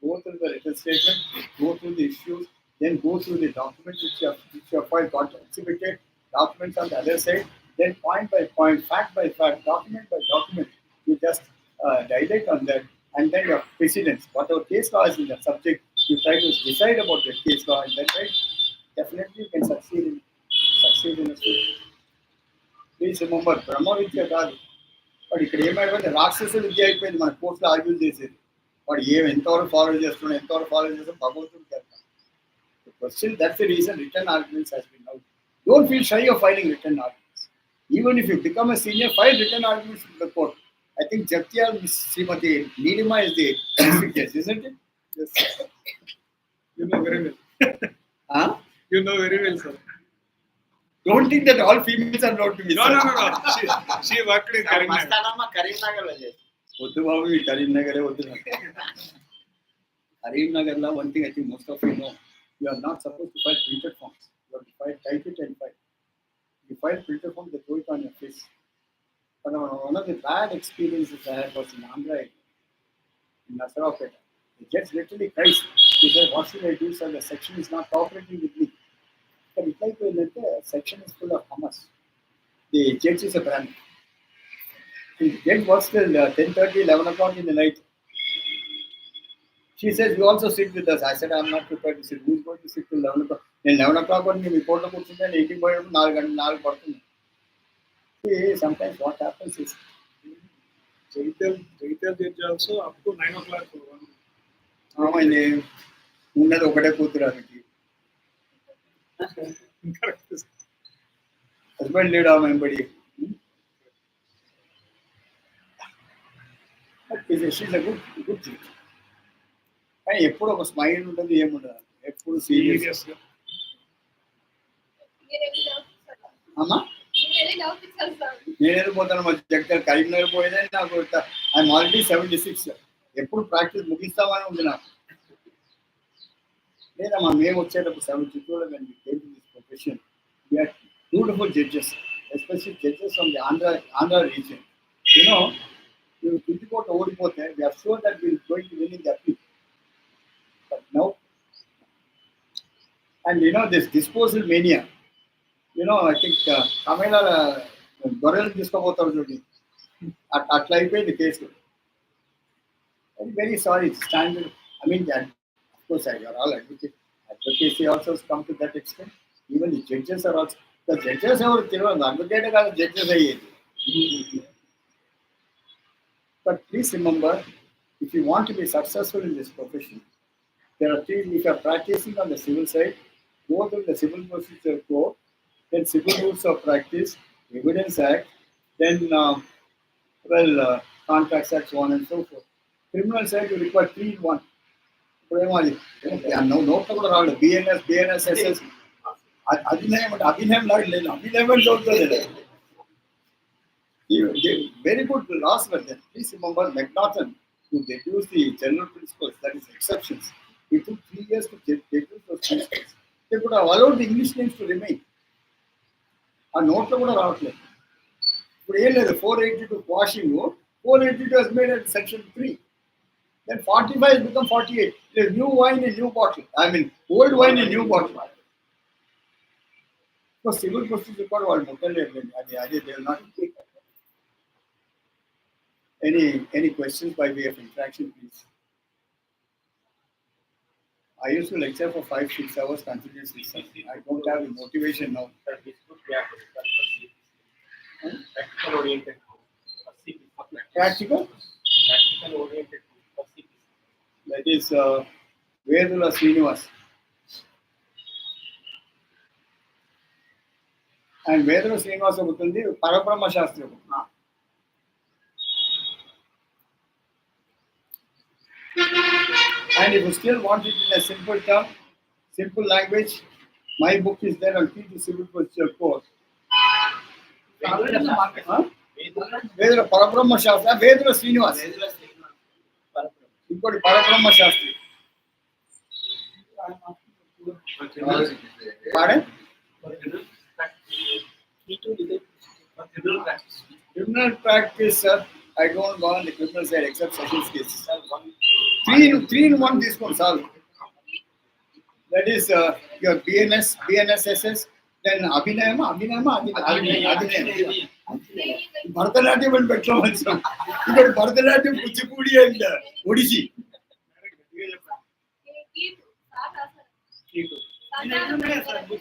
go through the written statement, go through the issues, then go through the documents which your file got exhibited, documents on the other side, then point by point, fact by fact, document by document, you just dilate on that, and then your precedents, whatever case law is in the subject, you try to decide about the case law, and that way, definitely you can succeed in a suit. Please remember, బ్రహ్మ విద్య కాదు వాడు ఇక్కడ ఏమైపోయింది రాక్షస విద్య అయిపోయింది మన కోర్టులో argue చేసేది వాడు ఎంతవరకు ఫాలో చేస్తున్నాడు ఎంతవరకు ఫాలో చేస్తాడు భగవంతుడికి వెళ్తాం question that's the reason return arguments has been out don't feel shy of filing return arguments even if you become a senior file return arguments in the court I think Jagtial Shrimati Neelima is the case isn't it? Yes. You know very well. Huh? You know very well, sir. Don't think that all females are known to me. No. She worked in Karimnagar. Mastanamma కరీంనగర్లో చేస్తుంది. వద్దు బాబు ఈ కరీంనగరే వద్దు నాకు కరీంనగర్లో one thing I think most of you know you are not suppose to file printed forms you are to file type it and file you file printed form they throw it on your face but one of the bad experiences I had was in Andhra in Nasaropeta the judge literally cries he said what should I do sir the section is not cooperating with me but it like the section is full of hummus the judge is a brand the judge works till 10:30 11 o'clock in the night. She says, you also sit with us. I said, I'm not prepared to sit. Who's going to sit till 11 o'clock? Then 11 o'clock, when you report the question, then 18 by 4 See, sometimes what happens is, Jaital judge also up to 9 o'clock for one. ఉన్నది ఒకటే కూతురు ఆమెకి Correct. Husband లేడు ఆమె వెంబడి she's a good judge కానీ ఎప్పుడు ఒక స్మైల్ ఉంటుంది ఏముండదు ఎప్పుడు సీరియస్ Serious. అమ్మా నేను ఎందుకు పోతాను మా జగన్ కరీంనగర్ పోయేదని నాకు ఐఎమ్ ఆల్రెడీ 76 ఎప్పుడు ప్రాక్టీస్ ముగిస్తామని ఉంది నాకు లేదమ్మా మేము వచ్చేటప్పుడు 72లో మేము this profession we are beautiful judges especially judges from the Andhra region you know నువ్వు తుదికోట ఓడిపోతే we are sure that we'll going to win in the appeal but now and this disposal mania I think Tamil గొర్రెలు తీసుకోపోతారు చూడండి అట్లా అయిపోయింది case very sorry standard I mean of course you are all advocacy also has come to that extent even the judges are also the judges ఎవరు తెలియదు advocate కాదు judges అయ్యేది but please remember if you want to be successful in this profession there are three if you are practicing on the civil side go to the civil procedure code then civil rules of practice evidence act then contracts act so on and so forth criminal side you require 3 in 1 ఇప్పుడేమో అది నోట్లో కూడా రాలేదు BNS SS అభినయం లాగా లేదు అభినయం చదువుతుంది వెరీ గుడ్ లాస్ వర్ then please remember McNaghten to deduce the general principles that is exceptions it took 3 years to deduce those principles they could have allowed the English names to remain ఆ నోట్లో కూడా రావట్లేదు ఇప్పుడు ఏం లేదు 482 washing 482 has made it section 3 then 45 has become 48. There's new wine in new bottle. I mean, old wine in new bottle. So civil procedure code వాళ్ళు ముట్టలేదు అది they will not take. Any questions by way of interaction, please? I used to lecture for 5-6 hours continuously. I don't have the motivation now. Practical oriented. Practical? Practical oriented. That is Vedula Srinivas. And Vedula Srinivas okutundi Parabrahma Shastri. And if you still want it in a simple term, simple language, my book is there on Key to Civil Procedure course. Already in the market. Huh? Vedula Parabrahma Shastri. Vedula Srinivas. ఇంకోటి పరబ్రహ్మ Sastry. Pardon? Criminal practice, sir. I don't go on the criminal side except sessions cases. Three in one this one solve. That is your BNSSS, then Abhinayama. Bharatanatyam and Petromancham. You got Bharatanatyam, Kuchipudi and Odissi.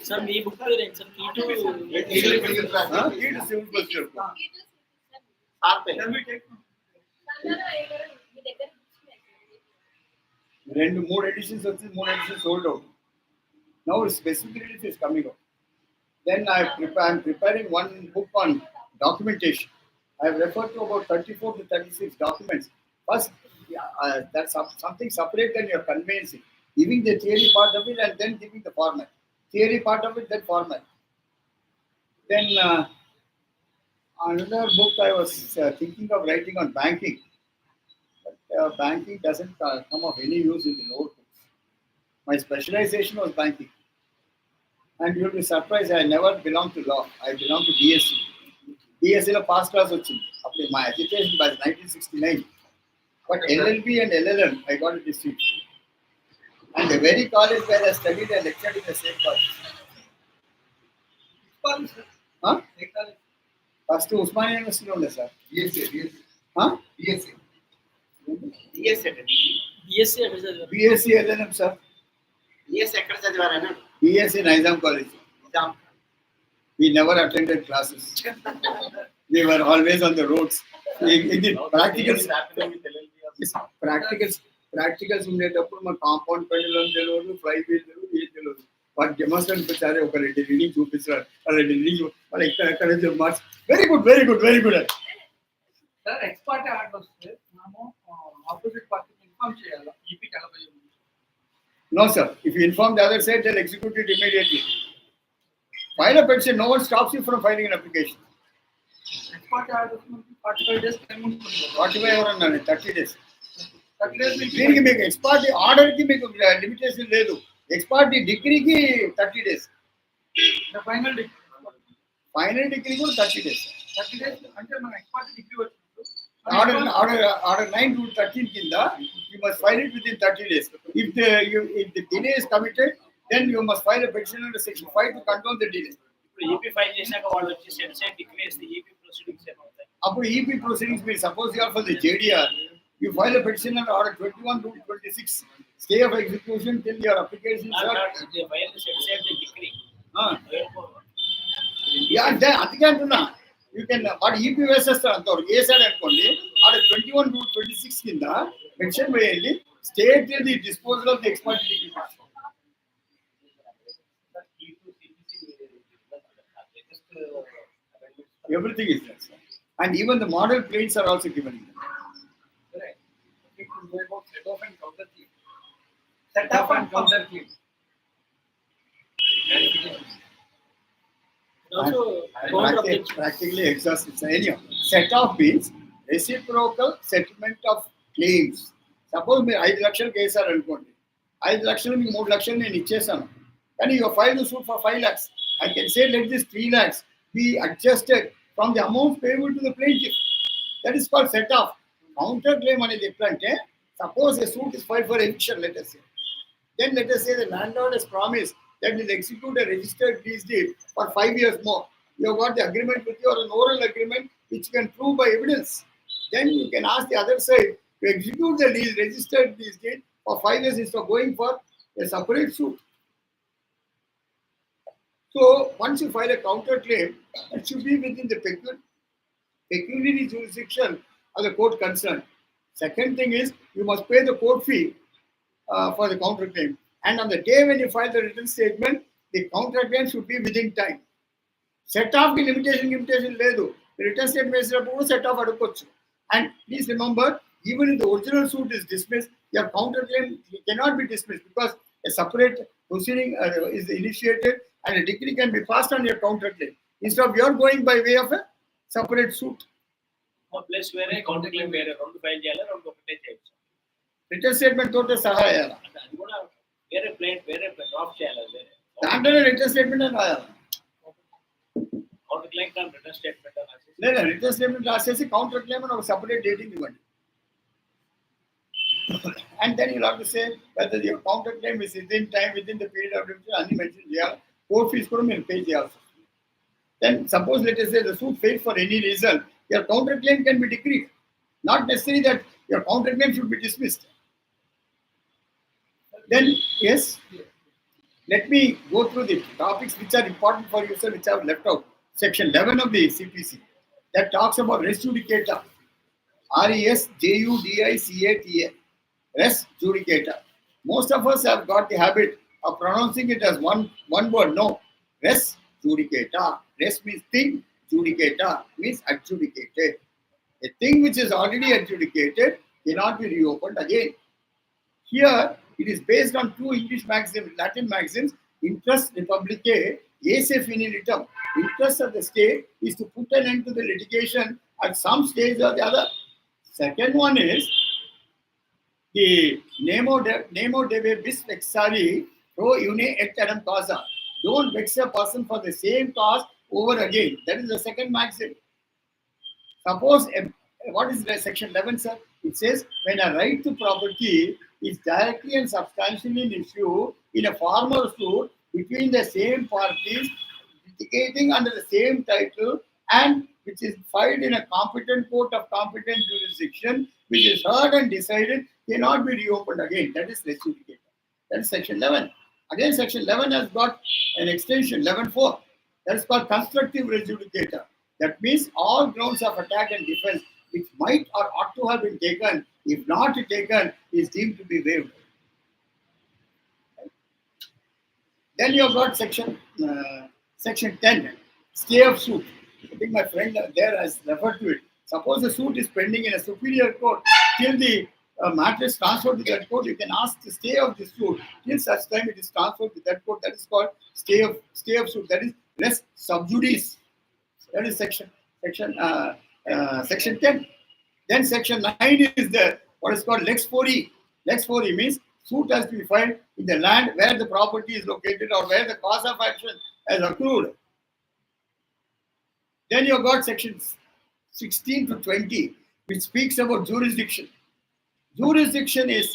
Sir, me book sir, key to Civil procedure. మూడు editions వచ్చి 3 editions sold out. Now specific edition is coming out. Then I am preparing one book on documentation. I have referred to about 34 to 36 documents. First, that's something separate than your conveyancing. Giving the theory part of it and then giving the format. Theory part of it, then format. Then another book I was thinking of writing on banking. But banking doesn't come of any use in the lower books. My specialization was banking. And you'll be surprised, I never belonged to law. I belonged to BSc. BSc in a past class వచ్చింది. After my agitation by 1969. But LLB and LLM, I got a distinction. And the very college where I studied, I lectured in the same college. Huh? First Usmania University only, sir. Huh? BSc BSc LLM, sir. BSc Nizam College. We never attended classes. We were always on the roads. In the practicals ఉండేటప్పుడు మన compound పెళ్ళం తెలియదు, fly wheel తెలియదు, ఏం తెలియదు. వాటి demonstration పెట్టారు, ఒక 2 రీడింగ్ చూపించారు, 2 రీడింగ్ వాళ్ళు ఎక్కడ marks. Very good. Sir expert order వస్తే మనము ఆపోజిట్ పార్టీకి ఇన్ఫార్మ్ చేయాలా EP 40. No, sir. If you inform the other side, they'll execute it immediately. File a petition. No one stops you from filing an application. Expert order 45 days time ఉంటుంది. 45 ఎవరన్నాను 30 days. 30 days దీనికి మీకు expert ఆర్డర్కి మీకు limitation లేదు. Expert డిగ్రీకి 30 days. Final degree కూడా 30 days. 30 days అంటే మన ఎక్స్పర్ట్ డిగ్రీ వచ్చినప్పుడు Order 9 to 13 కింద you must file it within 30 days. If the delay is committed, then you must file a petition under section 5 to condone the delay. ఇప్పుడు EP file చేశాక వాళ్ళు వచ్చి సెన్సెట్ declare చేస్తే EP proceedings ఏమవుతాయి? అప్పుడు EP proceedings means suppose you are for the JDR, you file a petition under order 21 to 26, stay of execution till your application is They file the consent decree. అందుకే అంటున్నా. You can వాడు EP వేసేస్తారు అంతవరకు వేసాడు అనుకోండి, order 21 to 26 కింద pension వేయండి, state the disposal of the expert degree. Everything is there, sir. And even the model plates are also given. correct. It will go about set off and counter claim. Set off and counter claim. also Practically exhaustive. So anyhow, set off means reciprocal settlement of claims. Suppose మీరు 5 లక్షలు కేసారు అనుకోండి, 5 లక్షలు మీకు 3 లక్షలు నేను ఇచ్చేసాను, కానీ you file the suit for 5 lakhs. I can say let this 3 lakhs be adjusted from the amount payable to the plaintiff. That is called set off. Counter claim అనేది ఎట్లా అంటే, suppose a suit is filed for eviction, let us say. Then let us say the landlord has promised that will execute a registered lease deed for 5 years more. You have got the agreement with you or an oral agreement which you can prove by evidence. Then you can ask the other side to execute the lease, registered lease deed for 5 years instead of going for a separate suit. So once you file a counter claim, it should be within the pecuniary jurisdiction of the court concerned. Second thing is you must pay the court fee for the counterclaim. And on the day when you file the written statement, the counterclaim should be within time. Set off the limitation ledu. The return statement is set off adukochu. And please remember, even if the original suit is dismissed, your counterclaim cannot be dismissed because a separate proceeding is initiated and a decree can be passed on your counterclaim. Instead of you're going by way of a separate suit. Plus వేరే counter claim వేరే రెండు file చేయాలి, రెండు ఒకటే చేయొచ్చు. Return statement తోటే సహా అయ్యాలి. అంటే అది కూడా వేరే ప్లేట్ వేరే డ్రాఫ్ట్ చేయాలి. అది వేరే దాంట్లోనే రిటర్న్ స్టేట్మెంట్ అని రాయాలి. కౌంటర్ క్లెయిమ్ కానీ రిటర్న్ స్టేట్మెంట్ అని లేదా రిటర్న్ స్టేట్మెంట్ రాసేసి కౌంటర్ క్లెయిమ్ అని ఒక సపరేట్ డేటింగ్ ఇవ్వండి. And then you'll have to say whether your counter claim is within time, within the period of redemption, and mention చేయాలి. Court fees కూడా మీరు pay చేయాల్సి వస్తుంది. Then suppose let us say the suit failed for any reason, your counter claim can be decreed. Not necessary that your counter claim should be dismissed. Then yes, let me go through the topics which are important for you, sir, which I have left out. Section 11 of the CPC that talks about res judicata. RESJUDICATA. Res judicata. Most of us have got the habit of pronouncing it as one word. No. Res judicata. Res means thing. Judicata means adjudicated. A thing which is already adjudicated cannot be reopened again. Here, it is based on two English maxims, Latin maxims. Interest republicae, esse finilitum. Interest of the state is to put an end to the litigation at some stage or the other. Second one is the nemo debe bis vexari pro une et adam causa. Don't vex a person for the same cause over again. That is the second maxim. Suppose, what is section 11, sir? It says, when a right to property is directly and substantially in issue in a formal suit between the same parties litigating under the same title and which is filed in a competent court of competent jurisdiction, which is heard and decided, cannot be reopened again. That is res judicata. That is section 11. Again, section 11 has got an extension, 11.4. That is called constructive res judicata. That means all grounds of attack and defense which might or ought to have been taken, if not taken, is deemed to be waived. Then you have got section 10, stay of suit. I think my friend there has referred to it. Suppose the suit is pending in a superior court till the matter is transferred to that court, you can ask the stay of the suit till such time it is transferred to that court. That is called stay of suit. That is res sub judice. That is section 10. Then section 9 is there. What is called lex fori. Lex fori means suit has to be filed in the land where the property is located or where the cause of action has accrued. Then you have got sections 16 to 20, which speaks about jurisdiction. Jurisdiction is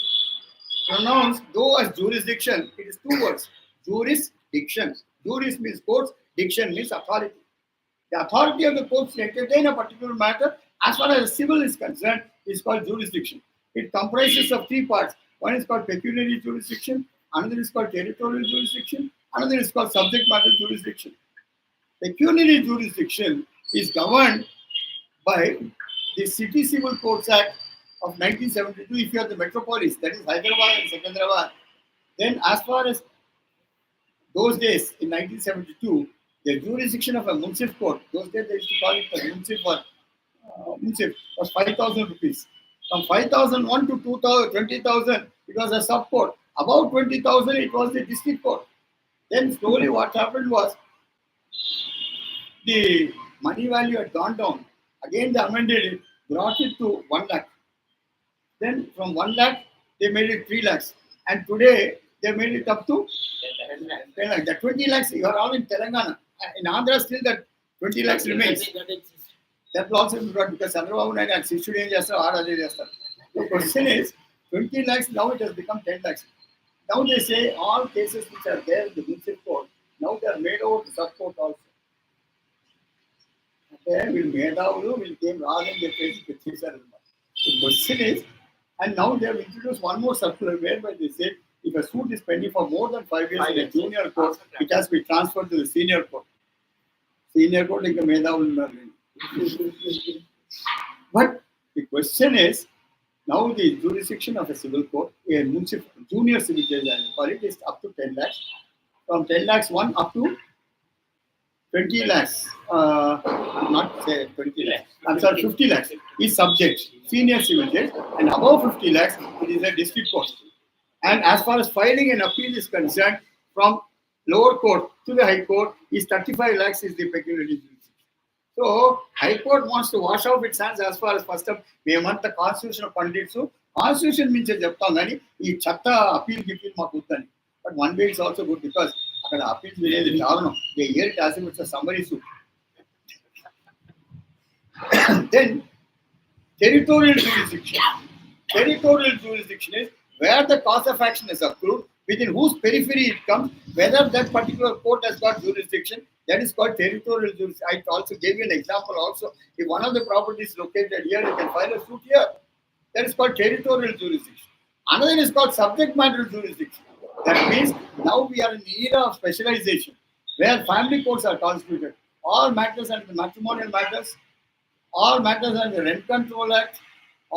pronounced, though as jurisdiction, it is two words. Jurisdiction. Juris means courts, diction means authority. The authority of the courts to entertain a particular matter, as far as civil is concerned, is called jurisdiction. It comprises of three parts. One is called pecuniary jurisdiction, another is called territorial jurisdiction, another is called subject matter jurisdiction. Pecuniary jurisdiction is governed by the City Civil Codes Act of 1972 if you are the metropolis, that is Hyderabad and Secunderabad. Then as far as those days in 1972, the jurisdiction of a municip court, those days they used to call it the municip or municip, was 5,000 rupees. From 5,001 to 20,000, it was a sub court. About 20,000, it was the district court. Then slowly what happened was the money value had gone down. Again, they amended it, brought it to 1 lakh. Then from 1 lakh, they made it 3 lakhs. And today, they made it up to 10 lakhs. That 20 lakhs, you are all in Telangana. In Andhra, still that 20 lakhs remains. That will also be brought because Chandrababu Naidu and Sishudu ఏం చేస్తారు ఆడాలి చేస్తారు. The question is 20 lakhs, now it has become 10 lakhs. Now they say all cases which are there in the municipal court, now they are made over to sub court also. Okay, will came రాదని చెప్పేసి చేశారు. The question is, and now they have introduced one more circular whereby they say if a suit is pending for more than 5 years in a junior court, it has to be transferred to the senior court. Senior court ఇంకా మేధావులు ఉన్నారు. But the question is, now the jurisdiction of a civil court, a municipal, junior civil judge, I call it, is up to 10 lakhs. From 10 lakhs one up to 20 lakhs, not say 20 lakhs, I'm sorry, 50 lakhs is subject, senior civil judge, and above 50 lakhs, it is a district court. And as far as filing an appeal is concerned, from lower court to the high court, is 35 lakhs is the pecuniary jurisdiction. So, High Court wants to wash off its hands as far as first of మేమంతా constitution pundits constitution మించే చెప్తాం కానీ ఈ చెత్త appeal గిపీల్ మాకు వద్దని but one way it's also good because అక్కడ అపీల్స్ వినేది దారుణం they hear it as it's summary suit then territorial jurisdiction. Territorial jurisdiction is where the cause of action is accrued, within whose periphery it comes, whether that particular court has got jurisdiction, that is called territorial jurisdiction. I also gave you an example also. If one of the properties is located here, you can file a suit here. That is called territorial jurisdiction. Another is called subject matter jurisdiction. That means now we are in the era of specialization, where family courts are constituted. All matters and the matrimonial matters, all matters under the Rent Control Act,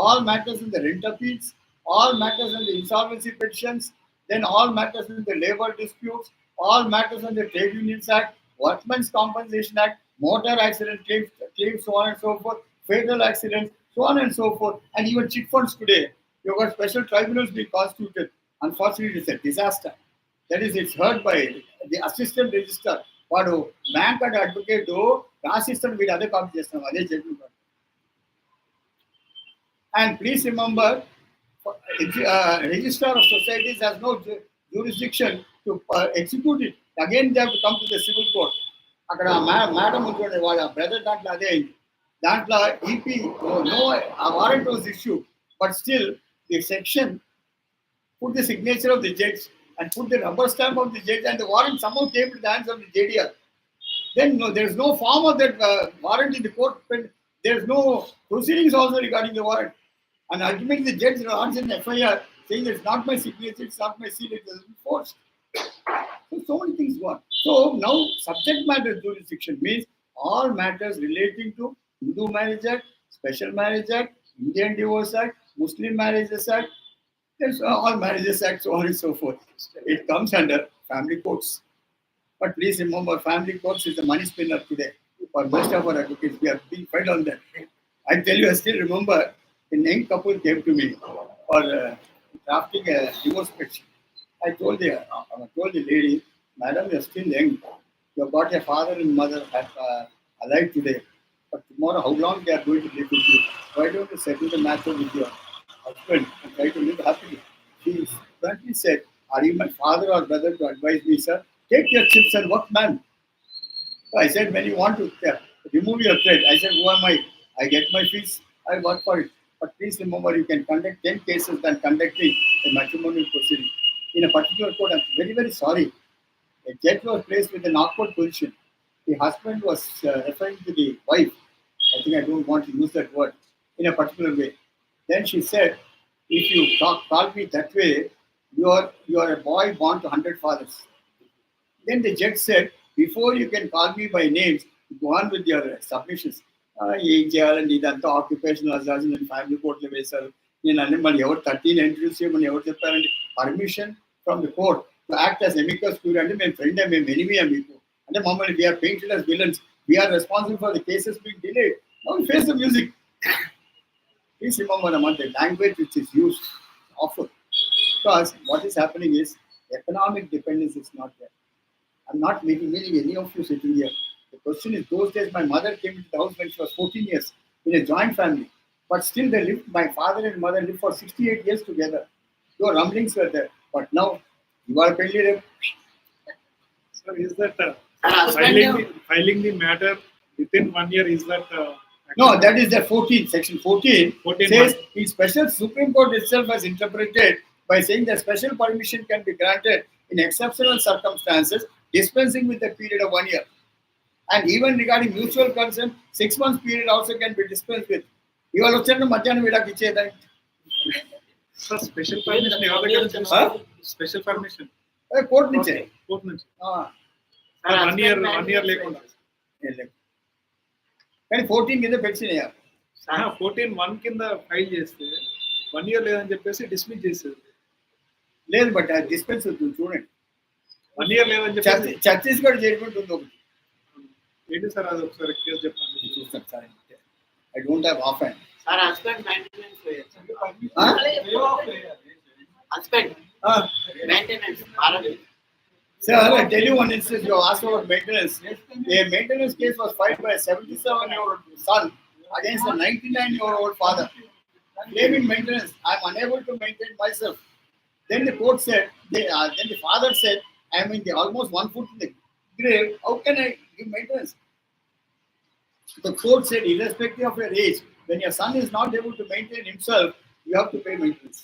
all matters in the rent appeals, all matters in the insolvency petitions, then all matters in the labor disputes, all matters in the Trade Unions Act, Workmen's Compensation Act, motor accident claims, so on and so forth, fatal accidents, so on and so forth, and even chit funds today. You've got special tribunals being constituted. Unfortunately, it's a disaster. That is, it's heard by the assistant registrar. వాడు bank and advocate రాసిస్తాడు వీడు అదే copy చేస్తున్నాం అదే judgement and please remember registrar of societies has no jurisdiction to execute it again they have to come to the civil court అక్కడ madam ఉంటుంది వాళ్ళ brother దాంట్లో అదే అయింది దాంట్లో EP no warrant was issue but still the section put the signature of the judge and put the rubber stamp of the judge and the warrant somehow came to the hands of the JDR. Then no, there is no form of that warrant in the court. There is no proceedings also regarding the warrant. And ultimately the judge launches an FIR saying it's not my signature, it's not my seal, it has been forced. So many things go on. So now subject matter jurisdiction means all matters relating to Hindu Marriage Act, Special Marriage Act, Indian Divorce Act, Muslim Marriages Act, there's all Marriages Act, so on and so forth. It comes under family courts. But please remember, family courts is the money spinner today. For most of our advocates, we are being fed on that. I tell you, I still remember a young couple came to me for drafting a divorce petition. I told the lady, Madam, you're still young. You've got your father and mother alive today. But tomorrow, how long they are going to live with you? Why don't you settle the matter with your husband and try to live happily? She bluntly said, are you my father or brother to advise me, sir? Take your chips and work, man. So I said, when you want to remove your threat, I said, who am I? I get my fees, I work for it. But please remember, you can conduct 10 cases than conducting a matrimonial proceeding. In a particular court, I'm very, very sorry. A judge was placed with an awkward position. The husband was referring to the wife. I think I don't want to use that word in a particular way. Then she said, if you call me that way, you are a boy born to 100 fathers. Then the judge said, before you can call me by names, go on with your submissions. ఏం చేయాలండి ఇదంతా occupational assassin and family కోర్టులో వేశారు నేను అన్ని మళ్ళీ ఎవరు 13 introduce చేయమని ఎవరు చెప్పారండి permission from the court to act as amicus curiae అంటే మేము ఫ్రెండ్ మేము ఎనిమీ మీకు అంటే మమ్మల్ని we're painted as villains we're responsible for the cases being delayed now we face the music please remember the language which is used often because what is happening is economic dependence is not there. I'm not making any of you sitting here. The question is, those days my mother came into the house when she was 14 years in a joint family, but still they lived. My father and mother lived for 68 years together. Your rumblings were there, but now you are pending. So is that filing the matter within 1 year? Is that no? That is the 14 section 14 says the special Supreme Court itself has interpreted by saying that special permission can be granted in exceptional circumstances, dispensing with a period of 1 year. And even regarding mutual consent, 6 months period also can be dispensed with. You are looking at Madhyana Vidaki Cheda. So special permission, special permission. Court niche. Court niche. 1 year lekunda. కానీ 14 కింద pension అయ్యారు. 14(1) కింద file చేస్తే 1 year లేదని చెప్పేసి dismiss చేశారు. లేదు but dispense చూడండి. 1 year లేదని చెప్పేసి ఛత్తీస్గఢ్ జడ్జిమెంట్ ఉంది ఒకటి. ఏంటి సార్ అది ఒకసారి కేసు చెప్పండి. చూస్తాను sir. I don't have of hand. Sir husband maintenance husband maintenance Bharat. Sir, I tell you one instance. You asked about maintenance. A maintenance case was filed by a 77-year-old son against a 99-year-old father, claiming maintenance. I am unable to maintain myself. Then the court said, then the father said, I am in the almost 1 foot in the grave. How can I give maintenance? The court said, irrespective of your age, when your son is not able to maintain himself, you have to pay maintenance.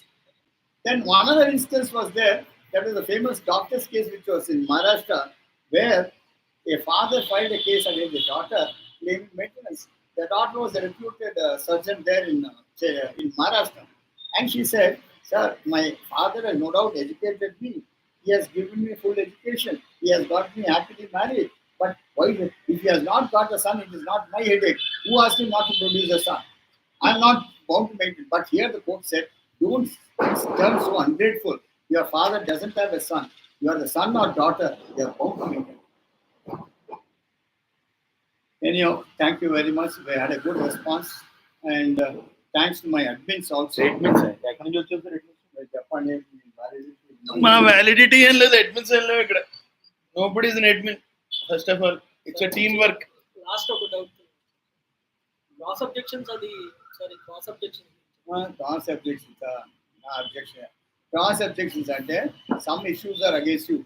Then one other instance was there. That was a famous doctor's case which was in Maharashtra, where a father filed a case against the daughter claiming maintenance. The daughter was a reputed surgeon there in Maharashtra. And she said, sir, my father has no doubt educated me. He has given me full education. He has got me happily married. But why, if he has not got a son, it is not my headache. Who asked him not to produce a son? I am not bound to maintain. But here the court said, don't turn so ungrateful. Your father doesn't have a son. You are the son or daughter. You are bound to maintain. Anyhow, thank you very much. We had a good response. And thanks to my admins also. Statements ఎక్కడి నుంచి వచ్చారు sir? చెప్పండి. మా validity ఏం లేదు, admins ఏం లేవు ఇక్కడ. Nobody is an admin. First of all it's a team work. Last ఒక డౌట్. క్రాస్ అబ్జెక్షన్స్ అది sorry cross objection. Cross objections. Objection. Cross objections అంటే some issues are against you.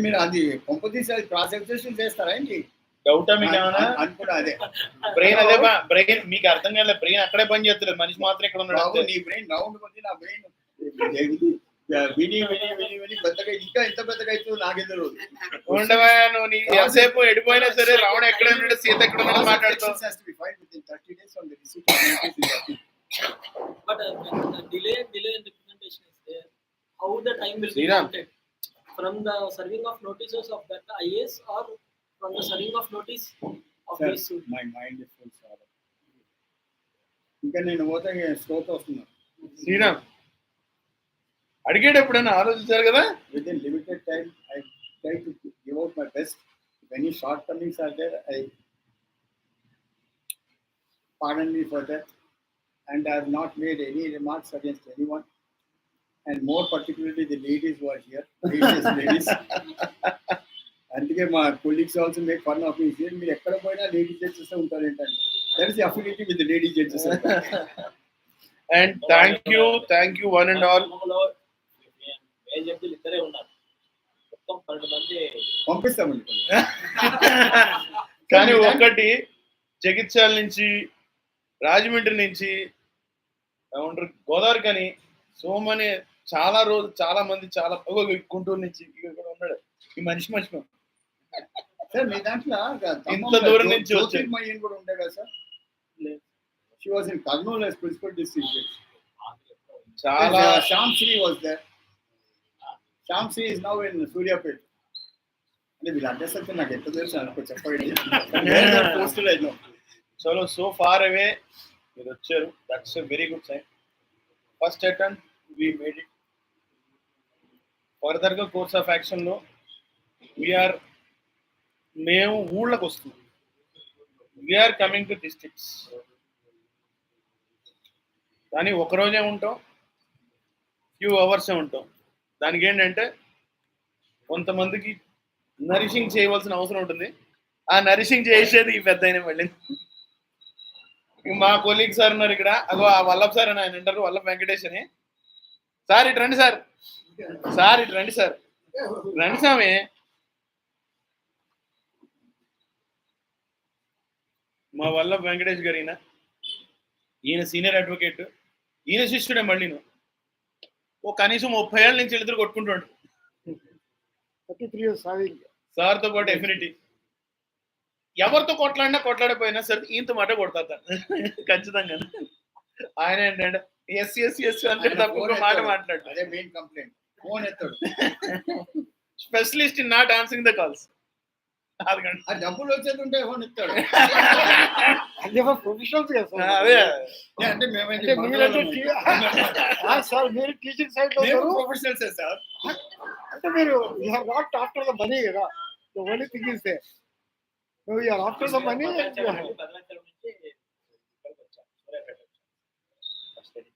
మీరు అది కంపల్సరీ అది క్రాస్ అబ్జెక్షన్ చేస్తారా ఏంటి? డౌటా మీకు ఏమైనా? అనుకున్నా అదే. బ్రెయిన్ అదే బ్రెయిన్ మీకు అర్థం కాలేదు. బ్రెయిన్ అక్కడే పని చేస్తలేదు, మనిషి మాత్రం ఇక్కడ ఉన్నాడు. బాబు నీ బ్రెయిన్ రౌండ్ కొద్ది నా బ్రెయిన్ విని పెద్దగా ఇంకా ఎంత పెద్దగా అవుతుందో నాకే తెలియదు. ఉండవా నువ్వు నీ ఎంతసేపు ఎడిపోయినా సరే రావణ ఎక్కడ ఉన్నాడు, సీత ఎక్కడ ఉన్నాడు మాట్లాడుతావు. But delay in representation is there. How the time will be Sriram. counted? From the serving of notices of that IAS or from the serving of notice of Sir, this suit? my mind is full sorrow. ఇంకా నేను పోతే stroke వస్తున్నా. శ్రీరామ్ అడిగేటప్పుడైనా ఆలోచించారు కదా. Within limited time, I try to give out my best. If any shortcomings are there, I pardon me for that. And I have not made any remarks against anyone. And more particularly the ladies who are here, gracious ladies. అందుకే మా colleagues also make fun of me. మీరు ఎక్కడ పోయినా lady judges ఉంటారు ఏంటంటే that is the affinity with the lady judges. And thank you one and all. జడ్జిలు ఇద్దరే ఉన్నారు, మొత్తం 12 మంది. పంపిస్తామండి. కానీ ఒకటి జగిత్యాల నుంచి, రాజమండ్రి నుంచి, గోదావరి కానీ సోమని చాలా మంది చాలా గుంటూరు నుంచి ఇక్కడ ఉన్నాడు ఈ మనిషి మర్చిపోయాం. సార్ మీ దాంట్లో ఇంత దూరం నుంచి వచ్చారు. జ్యోతిర్మయ్యన్ కూడా ఉండే కదా sir. She was in Kurnool as principal district judge. చాలా Sham Sri was there. Sham Sri is now in Suryapet. అంటే వీళ్ళ అడ్రస్ అయితే నాకు ఎంత తెలుసు అనుకో చెప్పండి. పోస్టర్ అయినా చలో సో ఫార్ అవే మీరు వచ్చారు. That's a very good sign. First attempt we made it. ఫర్దర్గా కోర్స్ ఆఫ్ యాక్షన్లో మేము ఊళ్ళకి వస్తున్నాం. We're coming to districts. కానీ ఒకరోజే ఉంటాం, ఫ్యూ అవర్సే ఉంటాం. దానికి ఏంటంటే కొంతమందికి నరిషింగ్ చేయవలసిన అవసరం ఉంటుంది. ఆ నరిషింగ్ చేసేది ఈ పెద్ద అయిన మళ్ళీ మా కొలీగ్ సార్ ఉన్నారు ఇక్కడ. అగో ఆ వల్లభ్ సార్ అని ఆయన అంటారు, వల్లభ్ వెంకటేష్ అని. సార్ ఇటు రండి సార్, సార్ ఇటు రండి సార్, రండి స్వామి. మా వల్లభ్ వెంకటేష్ గారు ఈయన సీనియర్ అడ్వకేట్, ఈయన శిష్యుడే మళ్ళీ ఓ కనీసం 30 ఏళ్ళ నుంచి ఇద్దరు కొట్టుకుంటాడు. 33 years having. సార్తో పాటు ఎఫినిటీ. ఎవరితో కొట్లాడిపోయినా సరే ఈయనతో మాట కొడతారు ఖచ్చితంగా. ఆయన ఏంటంటే ఎస్ అంటే తప్ప మాట మాట్లాడు. అదే మెయిన్ కంప్లైంట్. ఫోన్ ఎత్తాడు. Specialist in not answering the calls. 6 గంటలు. ఆ డబ్బులు వచ్చేది ఉంటే ఎవరు ఇస్తాడు? అదే ప్రొఫెషనల్స్ కదా సార్. అదే అంటే మేమైతే అంటే మీరంటే సార్ మీరు టీచింగ్ సైడ్ లో ఉన్నారు. ప్రొఫెషనల్సే సార్. అంటే మీరు you are not after the money కదా. The only thing is they you are after the money. Bhadrachalam నుంచి ఇక్కడికి వచ్చాను, సూర్యాపేట వచ్చాను ఫస్ట్ ఎయిడ్.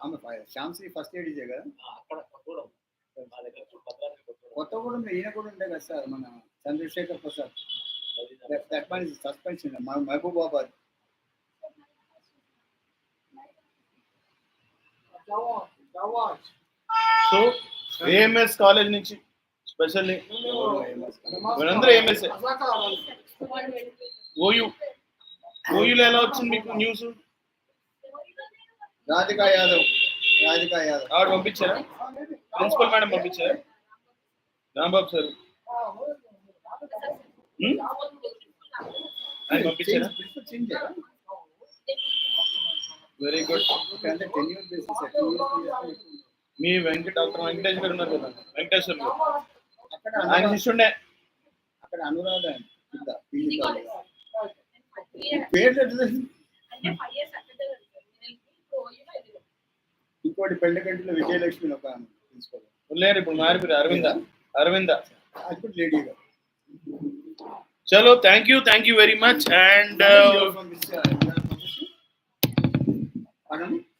ఆమె శ్యామ్శ్రీ ఫస్ట్ ఎయిడ్ కదా. అక్కడ కొత్తగూడెం మా దగ్గర భద్రాచలం కొత్తగూడెం ఈయన కూడా ఉండే కదా సార్, మన Chandrashekar Prasad. Suspension Mahabubabad. So AMS college నుంచి స్పెషల్లీ మీరందరూ ఏఎంఎస్. ఓయూలో ఎలా వచ్చింది మీకు న్యూస్? రాధికా యాదవ్ ఆవిడ పంపించారా? ప్రిన్సిపల్ మేడం పంపించారా? రాంబాబు సార్ ఆయన పంపించారా? Very good. అంటే టెన్యూర్ బేసిస్. మీ డాక్టర్ వెంకటేష్ గారు ఉన్నారు కదా, వెంకటేశ్వర్ గారు, అక్కడ ఆయన శిష్యుండే. అక్కడ అనురాధ పేరు ఇంకోటి పెండగంటిలో విజయలక్ష్మి ఒక ప్రిన్సిపల్ లేరు, ఇప్పుడు మారిపోయారు. అరవింద ఇప్పుడు లేడీగా. చలో, thank you very much. And